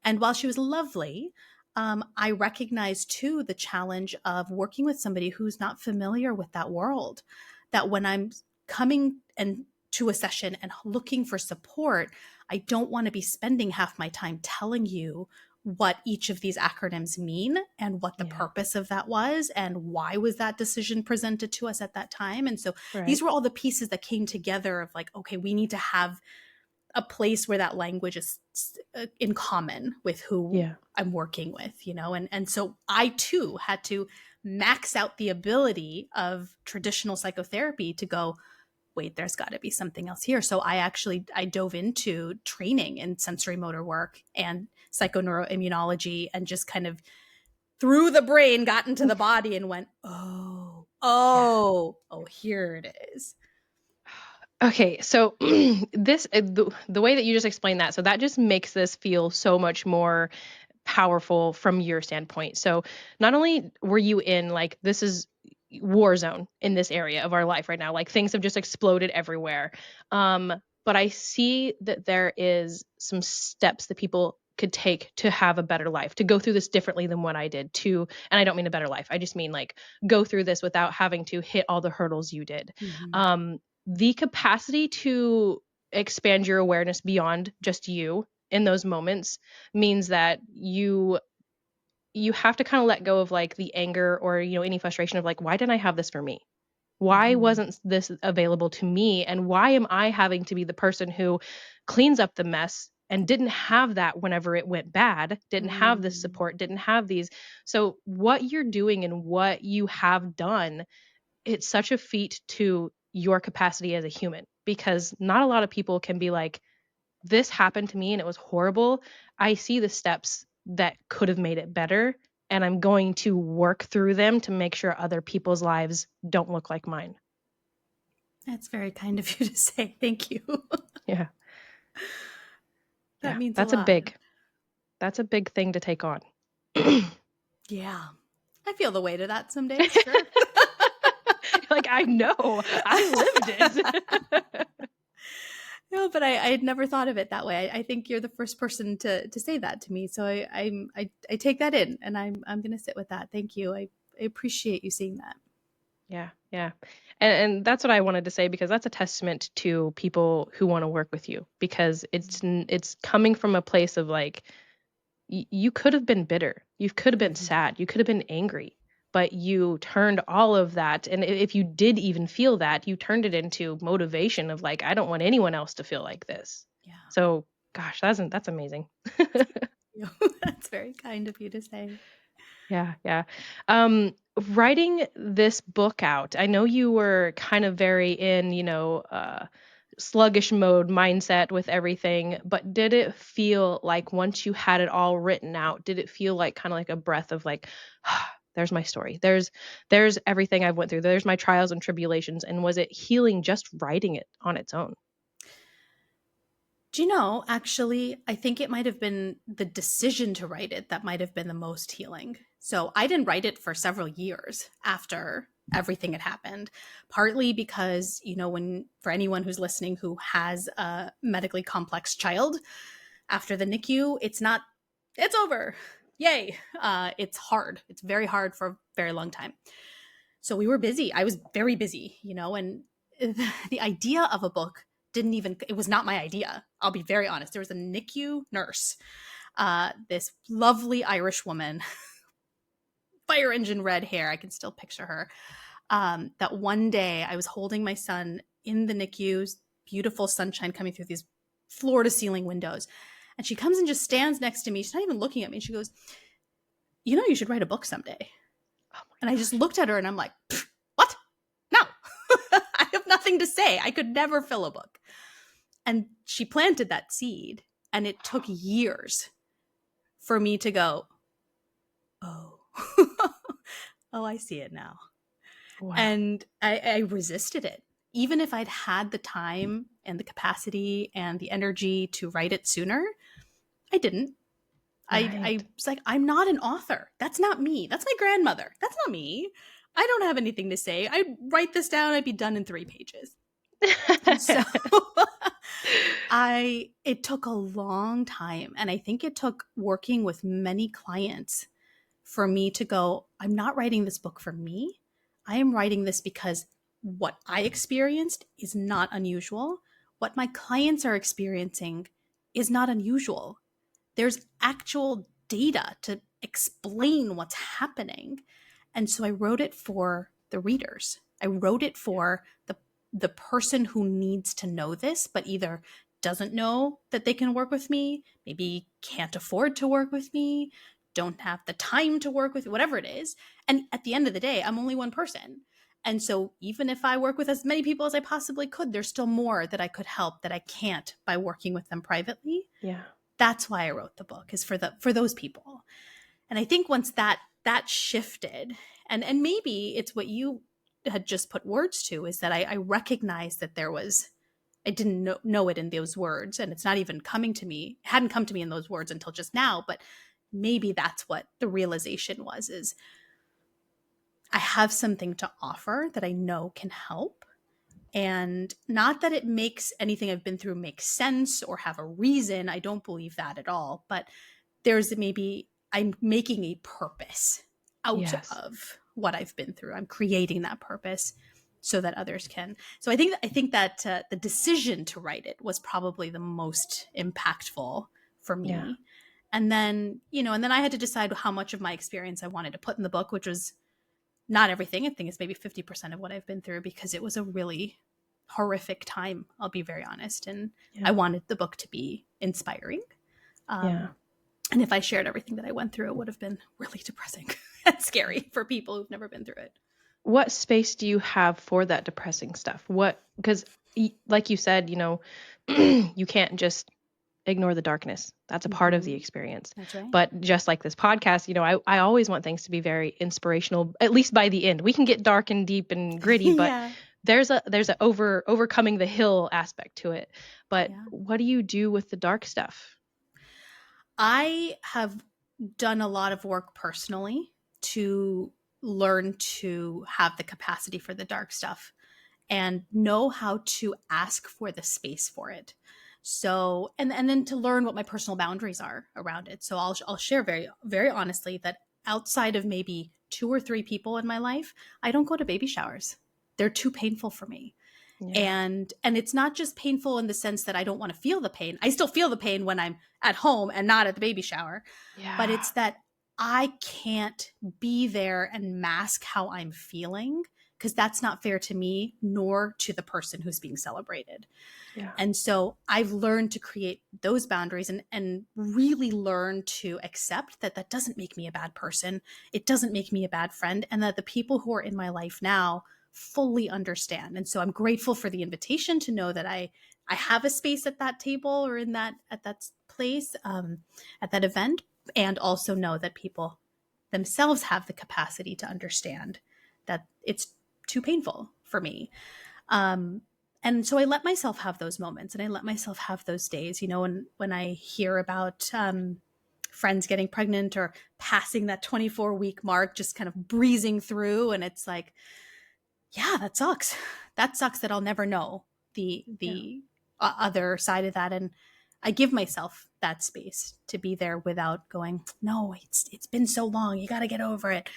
A: And while she was lovely, I recognized too the challenge of working with somebody who's not familiar with that world. That when I'm coming and to a session and looking for support, I don't want to be spending half my time telling you what each of these acronyms mean and what the
B: Yeah.
A: purpose of that was and why was that decision presented to us at that time. And so
B: Right.
A: these were all the pieces that came together of like, okay, we need to have a place where that language is in common with who
B: Yeah.
A: I'm working with, and so I too had to max out the ability of traditional psychotherapy to go, wait, there's got to be something else here. So I dove into training in sensory motor work and psychoneuroimmunology, and just kind of through the brain got into the body and went,
B: Yeah.
A: here it is.
B: Okay, so the way that you just explained that, so that just makes this feel so much more powerful from your standpoint. So not only were you in like this is war zone in this area of our life right now, like things have just exploded everywhere. Um, but I see that there is some steps that people could take to have a better life, to go through this differently than what I did, and I don't mean a better life. I just mean like go through this without having to hit all the hurdles you did.
A: Mm-hmm.
B: The capacity to expand your awareness beyond just you in those moments means that you have to kind of let go of like the anger or any frustration of like, why didn't I have this for me? Why
A: Mm-hmm.
B: wasn't this available to me, and why am I having to be the person who cleans up the mess and didn't have that whenever it went bad, didn't have this
A: Mm-hmm.
B: support, didn't have these. So what you're doing and what you have done, it's such a feat to your capacity as a human, because not a lot of people can be like, this happened to me and it was horrible. I see the steps that could have made it better, and I'm going to work through them to make sure other people's lives don't look like mine.
A: That's very kind of you to say. Thank you.
B: Yeah.
A: That
B: Yeah.
A: means a
B: That's a
A: lot.
B: big thing to take on.
A: Yeah. I feel the weight of that some days, sure.
B: like, I know, I lived it.
A: No, but I had never thought of it that way. I think you're the first person to say that to me. So I take that in, and I'm going to sit with that. Thank you. I appreciate you seeing that.
B: Yeah, yeah. And that's what I wanted to say, because that's a testament to people who want to work with you, because it's coming from a place of like, you could have been bitter. You could have been sad. You could have been angry, but you turned all of that. And if you did even feel that, you turned it into motivation of like, I don't want anyone else to feel like this.
A: Yeah.
B: So gosh, that's amazing.
A: That's very kind of you to say.
B: Yeah, yeah. Writing this book out, I know you were kind of very in, sluggish mode mindset with everything, but did it feel like once you had it all written out, did it feel like kind of like a breath of like, there's my story. There's everything I've went through. There's my trials and tribulations. And was it healing just writing it on its own?
A: Do you know, actually, I think it might have been the decision to write it that might have been the most healing. So I didn't write it for several years after everything had happened, partly because, for anyone who's listening who has a medically complex child after the NICU, it's over. Yay. It's hard. It's very hard for a very long time. So we were busy. I was very busy, and the idea of a book it was not my idea. I'll be very honest. There was a NICU nurse, this lovely Irish woman, fire engine red hair. I can still picture her. That one day I was holding my son in the NICU, beautiful sunshine coming through these floor to ceiling windows. And she comes and just stands next to me. She's not even looking at me. She goes, you should write a book someday.
B: Oh
A: And
B: my
A: I just
B: gosh.
A: looked at her and I'm like, what? No, I have nothing to say. I could never fill a book. And she planted that seed, and it took years for me to go, oh, oh, I see it now.
B: Wow.
A: And I resisted it. Even if I'd had the time and the capacity and the energy to write it sooner, I didn't. I
B: Right.
A: was like, I'm not an author. That's not me. That's my grandmother. That's not me. I don't have anything to say. I'd write this down. I'd be done in 3 pages. And so it took a long time. And I think it took working with many clients for me to go, I'm not writing this book for me. I am writing this because what I experienced is not unusual. What my clients are experiencing is not unusual. There's actual data to explain what's happening. And so I wrote it for the readers. I wrote it for the person who needs to know this, but either doesn't know that they can work with me, maybe can't afford to work with me, don't have the time to work with, whatever it is. And at the end of the day, I'm only one person. And so even if I work with as many people as I possibly could, there's still more that I could help that I can't by working with them privately.
B: Yeah.
A: That's why I wrote the book, is for those people. And I think once that shifted, and maybe it's what you had just put words to, is that I recognized that I didn't know it in those words, and it's not even coming to me, it hadn't come to me in those words until just now, but maybe that's what the realization was, is I have something to offer that I know can help. And not that it makes anything I've been through make sense or have a reason. I don't believe that at all. But I'm making a purpose out
B: Yes.
A: of what I've been through. I'm creating that purpose so that others can. So I think that the decision to write it was probably the most impactful for
B: Yeah.
A: me. And then, I had to decide how much of my experience I wanted to put in the book, which was not everything. I think it's maybe 50% of what I've been through, because it was a really horrific time, I'll be very honest. And I
B: Yeah.
A: wanted the book to be inspiring.
B: Yeah.
A: And if I shared everything that I went through, it would have been really depressing and scary for people who've never been through it.
B: What space do you have for that depressing stuff? Because like you said, you can't just ignore the darkness. That's a part of the
A: Mm-hmm.
B: experience.
A: That's right.
B: But just like this podcast, I always want things to be very inspirational, at least by the end. We can get dark and deep and gritty, but
A: Yeah.
B: there's a overcoming the hill aspect to it. But
A: Yeah.
B: what do you do with the dark stuff?
A: I have done a lot of work personally to learn to have the capacity for the dark stuff and know how to ask for the space for it. So, and then to learn what my personal boundaries are around it. So I'll share very, very honestly that outside of maybe 2 or 3 people in my life, I don't go to baby showers. They're too painful for me.
B: Yeah.
A: And it's not just painful in the sense that I don't want to feel the pain. I still feel the pain when I'm at home and not at the baby shower. But
B: Yeah.
A: it's that I can't be there and mask how I'm feeling, because that's not fair to me nor to the person who's being celebrated.
B: Yeah.
A: And so I've learned to create those boundaries and really learn to accept that that doesn't make me a bad person. It doesn't make me a bad friend, and that the people who are in my life now fully understand. And so I'm grateful for the invitation to know that I have a space at that table or in that at that place, at that event, and also know that people themselves have the capacity to understand that it's too painful for me. Um, and so I let myself have those moments, and I let myself have those days. You know, when I hear about friends getting pregnant or passing that 24-week mark, just kind of breezing through, and it's like, yeah, that sucks. That sucks that I'll never know the
B: Yeah.
A: other side of that. And I give myself that space to be there without going, no, it's been so long. You got to get over it.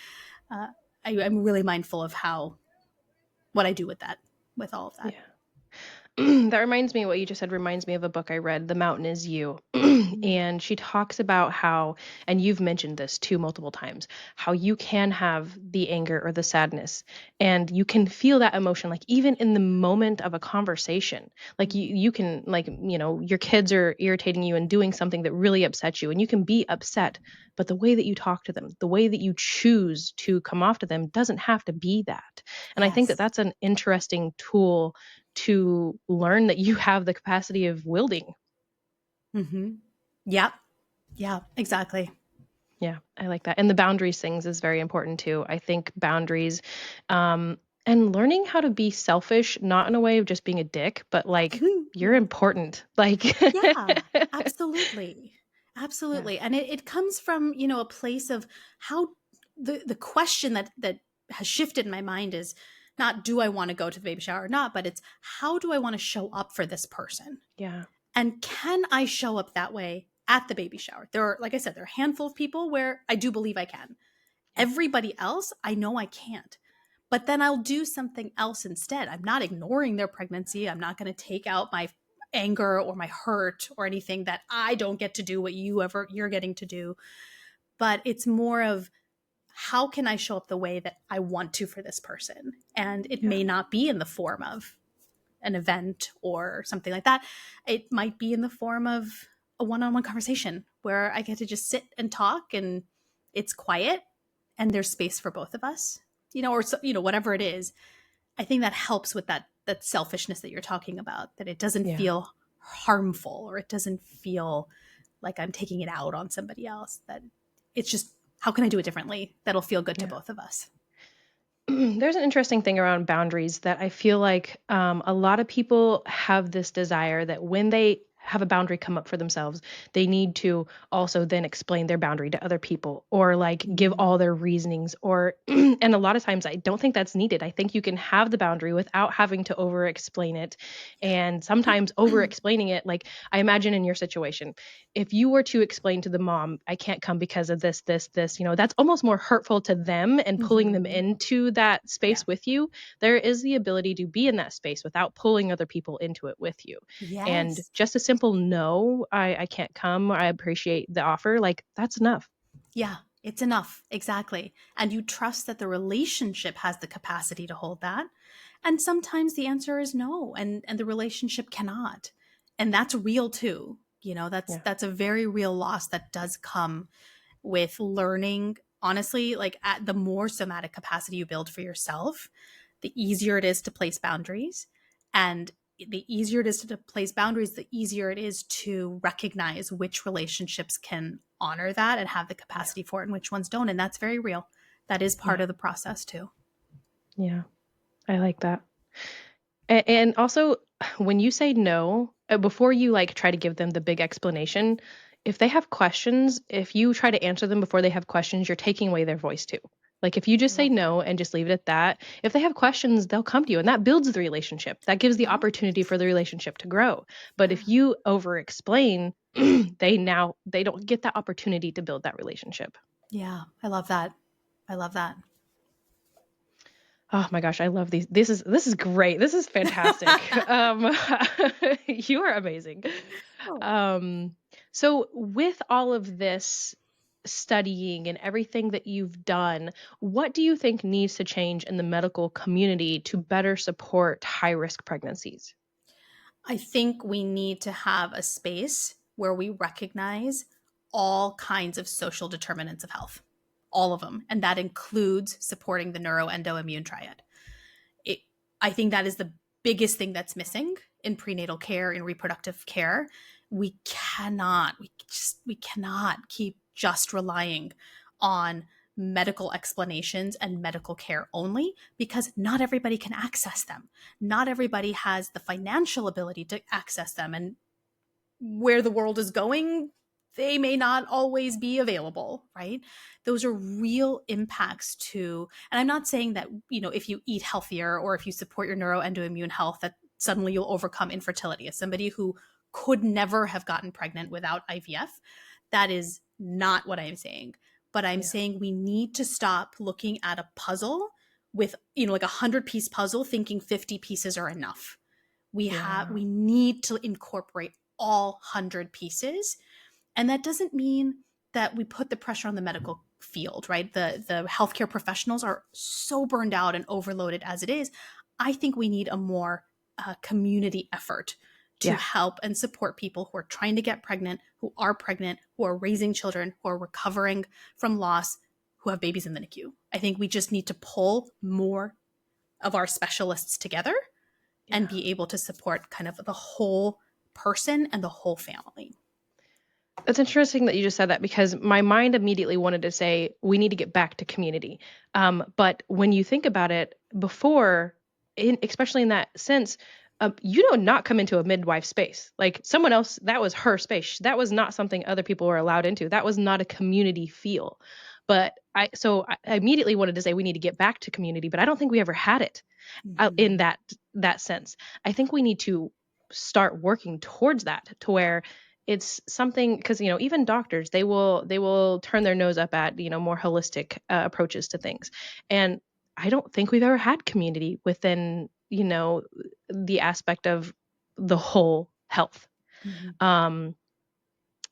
A: Uh, I'm really mindful of what I do with that, with all of that.
B: Yeah. That reminds me, what you just said reminds me of a book I read, The Mountain Is You. And she talks about how, and you've mentioned this too multiple times, how you can have the anger or the sadness and you can feel that emotion, like even in the moment of a conversation. Like you can, like, your kids are irritating you and doing something that really upsets you, and you can be upset, but the way that you talk to them, the way that you choose to come off to them doesn't have to be that. And I think that
A: Yes.
B: that's an interesting tool to learn that you have the capacity of wielding.
A: Mm-hmm. Yeah. Yeah, exactly.
B: Yeah, I like that. And the boundaries things is very important too. I think boundaries, um, and learning how to be selfish, not in a way of just being a dick, but like you're
A: Yeah.
B: important. Like,
A: Yeah, absolutely.
B: yeah,
A: Absolutely. And it comes from, you know, a place of how the question that has shifted in my mind is not, do I want to go to the baby shower or not, but it's, how do I want to show up for this person?
B: yeah,
A: And can I show up that way at the baby shower? There are, like I said, there are a handful of people where I do believe I can.
B: yeah,
A: Everybody else, I know I can't. But then I'll do something else instead. I'm not ignoring their pregnancy. I'm not going to take out my anger or my hurt or anything that I don't get to do what you're getting to do. But it's more of, how can I show up the way that I want to for this person? And it
B: yeah,
A: may not be in the form of an event or something like that. It might be in the form of a one-on-one conversation where I get to just sit and talk, and it's quiet and there's space for both of us, you know, or so, you know, whatever it is. I think that helps with that selfishness that you're talking about, that it doesn't
B: yeah,
A: feel harmful or it doesn't feel like I'm taking it out on somebody else. That it's just, how can I do it differently that'll feel good to
B: yeah.
A: both of us?
B: There's an interesting thing around boundaries that I feel like a lot of people have this desire that when they have a boundary come up for themselves, they need to also then explain their boundary to other people or like give all
A: Mm.
B: their reasonings or and a lot of times I don't think that's needed. I think you can have the boundary without having to over explain it. And sometimes over explaining it, like I imagine in your situation, if you were to explain to the mom, I can't come because of this, that's almost more hurtful to them and pulling them
A: Mhm.
B: into that
A: Yeah.
B: space with you. There is the ability to be in that space without pulling other people into it with you. And
A: Yes.
B: just a simple no, I can't come, or I appreciate the offer, like that's enough.
A: Yeah, it's enough. Exactly. And you trust that the relationship has the capacity to hold that. And sometimes the answer is no, and the relationship cannot. And that's real too. You know,
B: Yeah.
A: that's a very real loss that does come with learning. Honestly, like, at the more somatic capacity you build for yourself, the easier it is to place boundaries. And the easier it is to place boundaries, the easier it is to recognize which relationships can honor that and have the
B: Yeah.
A: capacity for it and which ones don't. And that's very real. That is part
B: Yeah.
A: of the process too.
B: Yeah. I like that. And also, when you say no, before you like try to give them the big explanation, if they have questions, if you try to answer them before they have questions, you're taking away their voice too. Like if you
A: I
B: just say
A: love that.
B: no and just leave it at that, if they have questions, they'll come to you, and that builds the relationship. That gives the
A: Yeah.
B: opportunity for the relationship to grow. But
A: Yeah.
B: if you over explain, they don't get that opportunity to build that relationship.
A: Yeah. I love that. I love that.
B: Oh my gosh, I love these. This is great. This is fantastic. You are amazing.
A: Oh.
B: Um, so with all of this studying and everything that you've done, what do you think needs to change in the medical community to better support high risk pregnancies?
A: I think we need to have a space where we recognize all kinds of social determinants of health, all of them. And that includes supporting the neuroendoimmune triad. It, I think that is the biggest thing that's missing in prenatal care, in reproductive care. We cannot keep just relying on medical explanations and medical care only, because not everybody can access them. Not everybody has the financial ability to access them. And where the world is going, they may not always be available, right? Those are real impacts to, and I'm not saying that, if you eat healthier or if you support your neuroendoimmune health, that suddenly you'll overcome infertility. As somebody who could never have gotten pregnant without IVF, that is not what I'm saying. But I'm
B: Yeah.
A: saying we need to stop looking at a puzzle with, like a 100-piece puzzle, thinking 50 pieces are enough.
B: Yeah.
A: We need to incorporate all 100 pieces, and that doesn't mean that we put the pressure on the medical field, right? The healthcare professionals are so burned out and overloaded as it is. I think we need a more community effort to
B: Yeah.
A: help and support people who are trying to get pregnant, who are raising children, who are recovering from loss, who have babies in the NICU. I think we just need to pull more of our specialists together and
B: Yeah.
A: be able to support kind of the whole person and the whole family.
B: It's interesting that you just said that, because my mind immediately wanted to say we need to get back to community. But when you think about it, before, especially in that sense, you do not come into a midwife space. Like someone else, that was her space. That was not something other people were allowed into. That was not a community feel. So I immediately wanted to say we need to get back to community, but I don't think we ever had it in
A: Mm-hmm.
B: that sense. I think we need to start working towards that, to where it's something, because even doctors, they will turn their nose up at more holistic approaches to things. And I don't think we've ever had community within the aspect of the whole health.
A: Mm-hmm.
B: um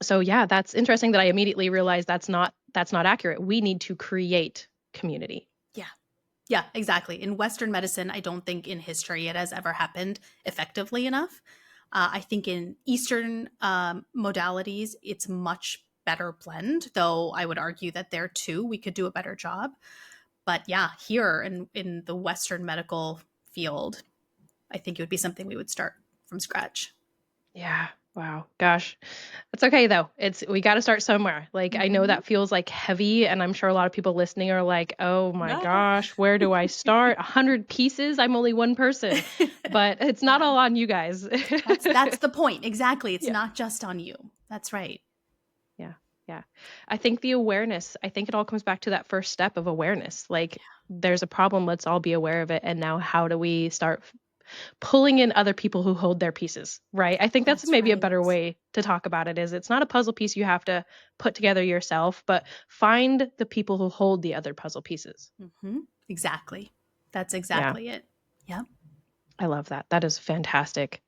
B: so yeah, that's interesting that I immediately realized that's not accurate. We need to create community.
A: Yeah. Yeah, exactly. In Western medicine, I don't think in history it has ever happened effectively enough. I think in Eastern modalities, it's much better blend, though I would argue that there too, we could do a better job. But yeah, here in the Western medical field, I think it would be something we would start from scratch.
B: Yeah. Wow. Gosh. It's okay though. We got to start somewhere. Like I know
A: Mm-hmm.
B: that feels like heavy, and I'm sure a lot of people listening are like, "Oh my
A: Yeah.
B: gosh, where do I start? 100 pieces? I'm only one person." But it's not
A: Yeah.
B: all on you guys.
A: That's the point. Exactly. It's
B: Yeah.
A: not just on you. That's right.
B: Yeah. Yeah. I think the awareness, I think it all comes back to that first step of awareness. Like there's a problem, let's all be aware of it. And now how do we start pulling in other people who hold their pieces, right? I think that's
A: That's
B: maybe a
A: right.
B: better way to talk about it. Is it's not a puzzle piece you have to put together yourself, but find the people who hold the other puzzle pieces.
A: Mm-hmm. Exactly. That's
B: Yeah,
A: exactly it. Yep.
B: I love that. That is fantastic.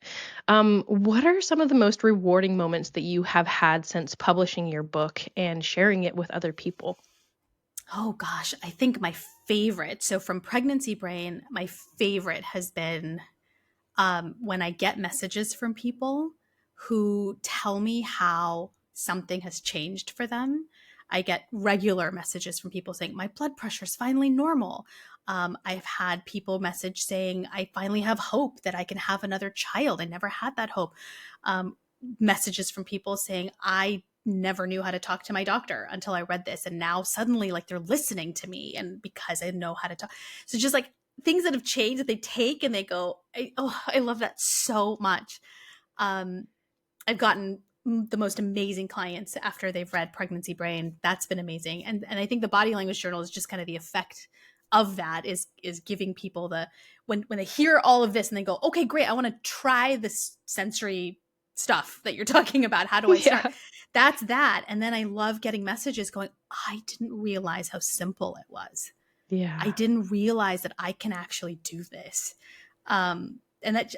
B: What are some of the most rewarding moments that you have had since publishing your book and sharing it with other people?
A: Oh gosh, I think my favorite. So from Pregnancy Brain, my favorite has been when I get messages from people who tell me how something has changed for them. I get regular messages from people saying, my blood pressure is finally normal. I've had people message saying, I finally have hope that I can have another child. I never had that hope. Messages from people saying, I never knew how to talk to my doctor until I read this. And now suddenly, like, they're listening to me. And because I know how to talk. So just like things that have changed that they take and they go, I love that so much. I've gotten the most amazing clients after they've read Pregnancy Brain. That's been amazing. And I think the body language journal is just kind of the effect of that, is giving people the, when they hear all of this and they go, okay, great, I want to try this sensory stuff that you're talking about. How do I start?
B: Yeah.
A: That's that. And then I love getting messages going, I didn't realize how simple it was. I
B: Yeah.
A: didn't realize that I can actually do this. And that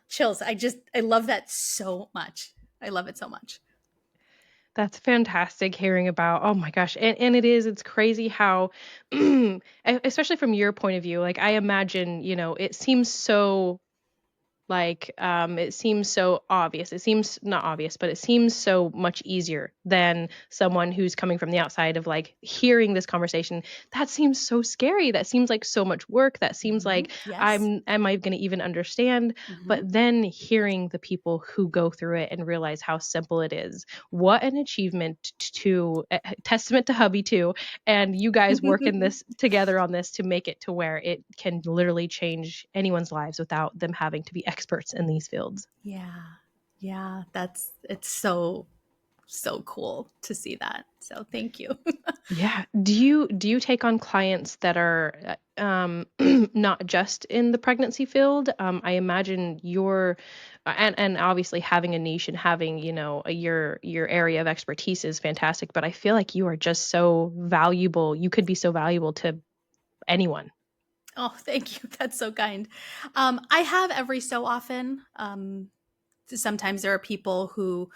A: chills. I love that so much. I love it so much.
B: That's fantastic hearing about. Oh my gosh. And it's crazy how, especially from your point of view, like I imagine, it seems so it seems so obvious. It seems not obvious, but it seems so much easier than someone who's coming from the outside of like hearing this conversation. That seems so scary. That seems like so much work. That seems like
A: Yes.
B: am I going to even understand?
A: Hmm.
B: But then hearing the people who go through it and realize how simple it is. What an achievement to testament to hubby too. And you guys working this together on this to make it to where it can literally change anyone's lives without them having to be experts in these fields.
A: Yeah. Yeah. It's so cool to see that. So thank you.
B: Yeah. Do you take on clients that are not just in the pregnancy field? I imagine you're and obviously having a niche and having, your area of expertise is fantastic, but I feel like you are just so valuable. You could be so valuable to anyone.
A: Oh, thank you. That's so kind. I have every so often. Sometimes there are people who,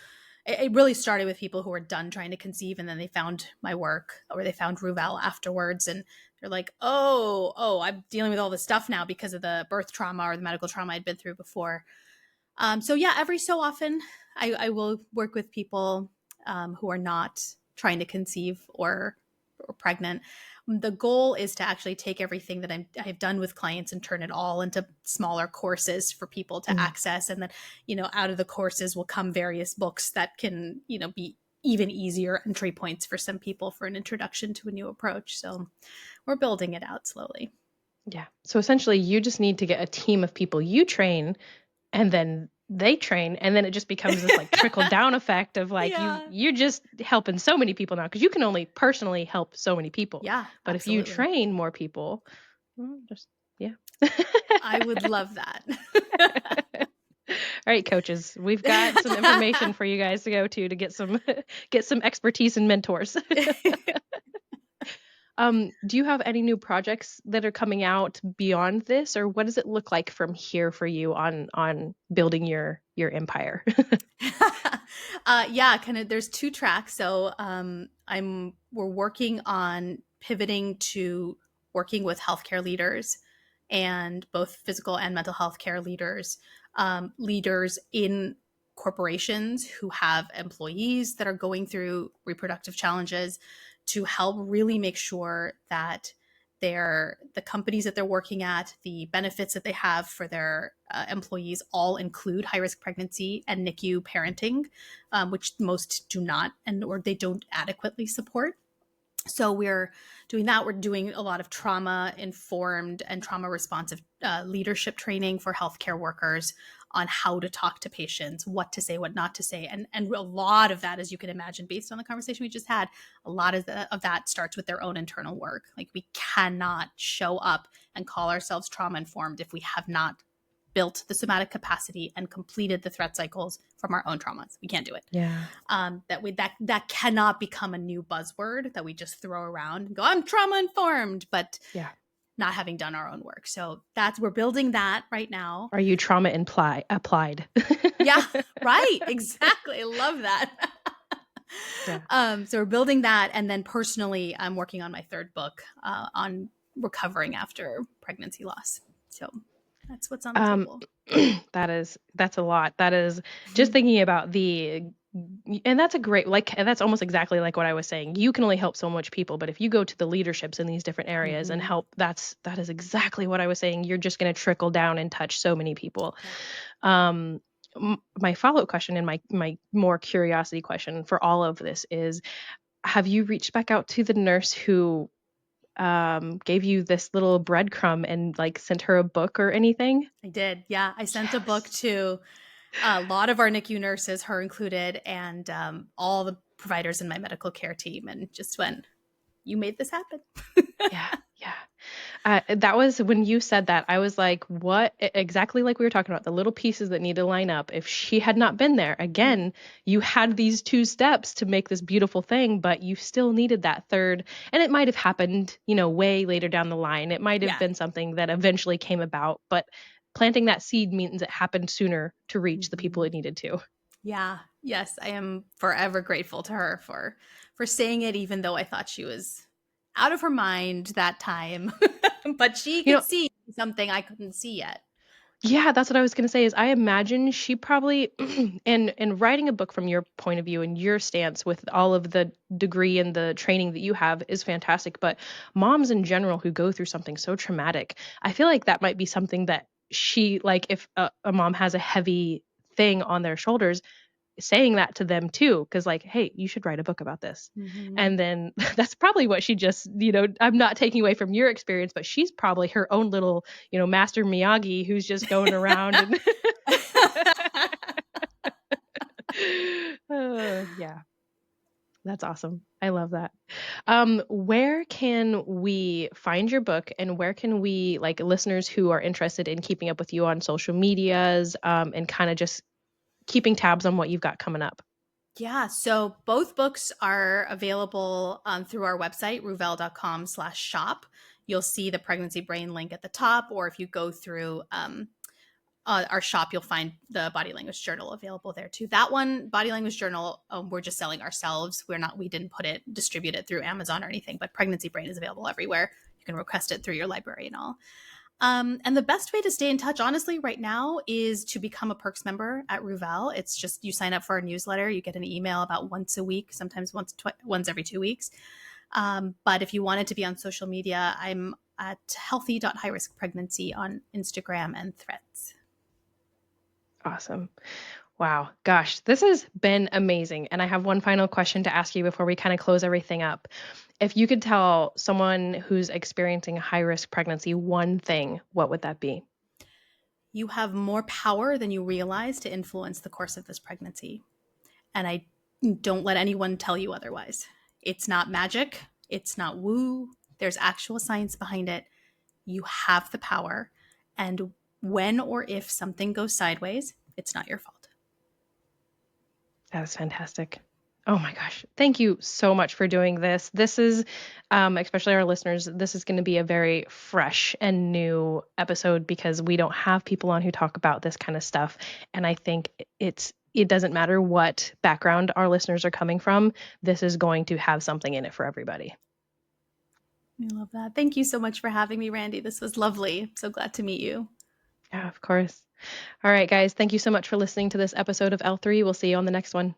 A: it really started with people who were done trying to conceive and then they found my work, or they found Ruval afterwards, and they're like, oh, I'm dealing with all this stuff now because of the birth trauma or the medical trauma I'd been through before. So yeah, every so often I will work with people who are not trying to conceive or pregnant. The goal is to actually take everything that I've done with clients and turn it all into smaller courses for people to
B: Mm.
A: access. And then, out of the courses will come various books that can, be even easier entry points for some people for an introduction to a new approach. So we're building it out slowly.
B: Yeah. So essentially, you just need to get a team of people you train and then they train, and then it just becomes this like trickle down effect of like
A: Yeah.
B: you're just helping so many people now because you can only personally help so many people.
A: Yeah,
B: But if you
A: absolutely.
B: train more people, just yeah.
A: I would love that.
B: All right, coaches, we've got some information for you guys to go to get some get some expertise and mentors. Do you have any new projects that are coming out beyond this, or what does it look like from here for you on building your empire?
A: Yeah, kind of. There's two tracks. So we're working on pivoting to working with healthcare leaders, and both physical and mental health care leaders, leaders in corporations who have employees that are going through reproductive challenges, to help really make sure that the companies that they're working at, the benefits that they have for their employees, all include high risk pregnancy and NICU parenting, which most do not, and or they don't adequately support. So we're doing that. We're doing a lot of trauma informed and trauma responsive leadership training for healthcare workers on how to talk to patients, what to say, what not to say. And a lot of that, as you can imagine, based on the conversation we just had, a lot of that starts with their own internal work. Like, we cannot show up and call ourselves trauma informed if we have not built the somatic capacity and completed the threat cycles from our own traumas. We can't do it.
B: Yeah.
A: That cannot become a new buzzword that we just throw around and go, I'm trauma informed, but
B: Yeah.
A: not having done our own work. So we're building that right now.
B: Are you trauma applied?
A: Yeah, right. Exactly. I love that.
B: Yeah.
A: So we're building that. And then personally, I'm working on my third book on recovering after pregnancy loss. So that's what's on the
B: Um,
A: table.
B: that's a lot. That is just thinking about and that's a great, like, and that's almost exactly like what I was saying. You can only help so much people, but if you go to the leaderships in these different areas and
A: Mm-hmm.
B: help, that is exactly what I was saying. You're just going to trickle down and touch so many people.
A: Yeah.
B: Um, my follow-up question and my more curiosity question for all of this is, have you reached back out to the nurse who gave you this little breadcrumb and like sent her a book or anything?
A: I did. Yeah. I sent a book
B: Yes.
A: to A lot of our NICU nurses, her included, and all the providers in my medical care team, and just went, you made this happen.
B: Yeah, yeah. That was when you said that, I was like, what? Exactly like we were talking about, the little pieces that need to line up. If she had not been there, again, you had these 2 steps to make this beautiful thing, but you still needed that third. And it might have happened, way later down the line. It might have
A: Yeah.
B: been something that eventually came about, but planting that seed means it happened sooner to reach the people it needed to.
A: Yeah. Yes, I am forever grateful to her for saying it, even though I thought she was out of her mind that time. But she
B: You
A: could
B: know,
A: see something I couldn't see yet.
B: Yeah, that's what I was gonna say is I imagine she probably and writing a book from your point of view and your stance with all of the degree and the training that you have is fantastic. But moms in general who go through something so traumatic, I feel like that might be something that she like if a mom has a heavy thing on their shoulders, saying that to them too, because like, hey, you should write a book about this.
A: Mm-hmm.
B: And then that's probably what she just, I'm not taking away from your experience, but she's probably her own little, Master Miyagi who's just going around and yeah, that's awesome. I love that. Where can we find your book and where can we like listeners who are interested in keeping up with you on social medias and kind of just keeping tabs on what you've got coming up?
A: Yeah, so both books are available through our website, ruval.com/shop. You'll see the Pregnancy Brain link at the top, or if you go through our shop, you'll find the Body Language Journal available there too. That one, Body Language Journal, we're just selling ourselves. We didn't distribute it through Amazon or anything, but Pregnancy Brain is available everywhere. You can request it through your library and all. And the best way to stay in touch, honestly, right now is to become a Perks member at Ruval. It's just you sign up for our newsletter. You get an email about once a week, sometimes once every 2 weeks. But if you wanted to be on social media, I'm at healthy.highriskpregnancy on Instagram and Threads.
B: Awesome. Wow. Gosh, this has been amazing. And I have one final question to ask you before we kind of close everything up. If you could tell someone who's experiencing a high risk pregnancy one thing, what would that be?
A: You have more power than you realize to influence the course of this pregnancy. And I don't let anyone tell you otherwise. It's not magic. It's not woo. There's actual science behind it. You have the power. And when or if something goes sideways, it's not your fault.
B: That is fantastic. Oh my gosh. Thank you so much for doing this. This is, especially our listeners, this is going to be a very fresh and new episode because we don't have people on who talk about this kind of stuff. And I think it doesn't matter what background our listeners are coming from. This is going to have something in it for everybody.
A: I love that. Thank you so much for having me, Randy. This was lovely. I'm so glad to meet you.
B: Yeah, of course. All right, guys. Thank you so much for listening to this episode of L3. We'll see you on the next one.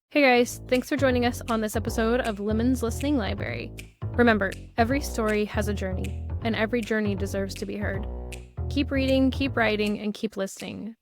C: Hey guys, thanks for joining us on this episode of Lemons Listening Library. Remember, every story has a journey, and every journey deserves to be heard. Keep reading, keep writing, and keep listening.